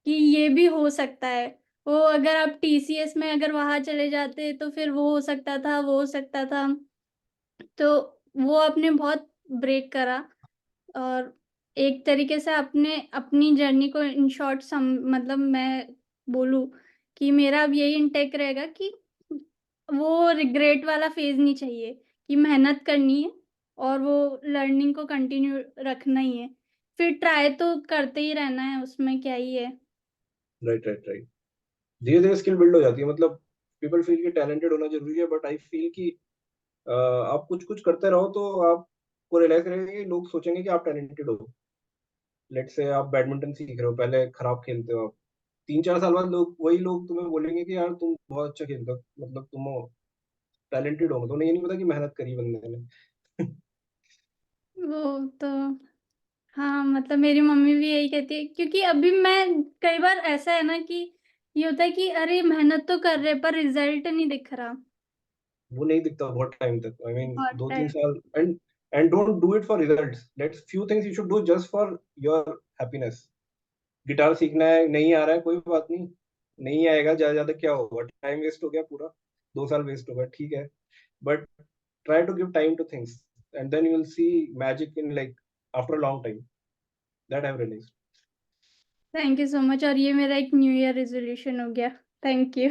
कि ये भी हो सकता है। वो अगर आप टीसीएस में अगर वहाँ चले जाते तो फिर वो हो सकता था, वो हो सकता था। तो वो आपने बहुत ब्रेक करा और एक तरीके से आपने अपनी जर्नी को इन शॉर्ट मतलब मैं बोलूँ कि मेरा अब यही इंटेक रहेगा कि वो रिग्रेट वाला फ़ेज़ नहीं चाहिए कि मेहनत करनी है और वो लर्निंग को कंटिन्यू रखना ही है। फिर ट्राई तो करते ही रहना है, उसमें क्या ही है। राइट। धीरे धीरे स्किल बिल्ड हो जाती है। मतलब पीपल फील कि टैलेंटेड होना जरूरी है, बट आई फील कि आप कुछ कुछ करते रहो तो आपको रियलाइज करेंगे कि लोग सोचेंगे कि आप टैलेंटेड हो। लेट्स से आप बैडमिंटन सीख रहे हो, पहले खराब खेलते हो आप, 3-4 साल बाद लोग वही लोग तुम्हें बोलेंगे कि यार तुम बहुत अच्छा खेलते हो, मतलब तुम टैलेंटेड हो, मतलब उन्हें ये नहीं पता कि मेहनत करी बंदे ने। वो तो हाँ, मतलब मेरी मम्मी भी यही कहती है क्योंकि अभी मैं कई बार ऐसा है ना कि ये होता है कि अरे मेहनत तो कर रहे पर रिजल्ट नहीं दिख रहा। वो नहीं दिखता बहुत टाइम तक। आई मीन बहुत दो तीन टाइम। साल and don't do it for results. Let's few things you should do just for your happiness. Guitar सीखना है, नहीं आ रहा है, कोई बात नहीं, नहीं आएगा, ज्यादा ज्यादा क्या होगा, टाइम वेस्ट हो गया पूरा, 2 साल वेस्ट हो गया, ठीक है। But try to give time to things and then you will see magic in like after a long time, that I have realised. Thank you so much और ये मेरा एक न्यू ईयर रेज़ोल्यूशन हो गया। Thank you.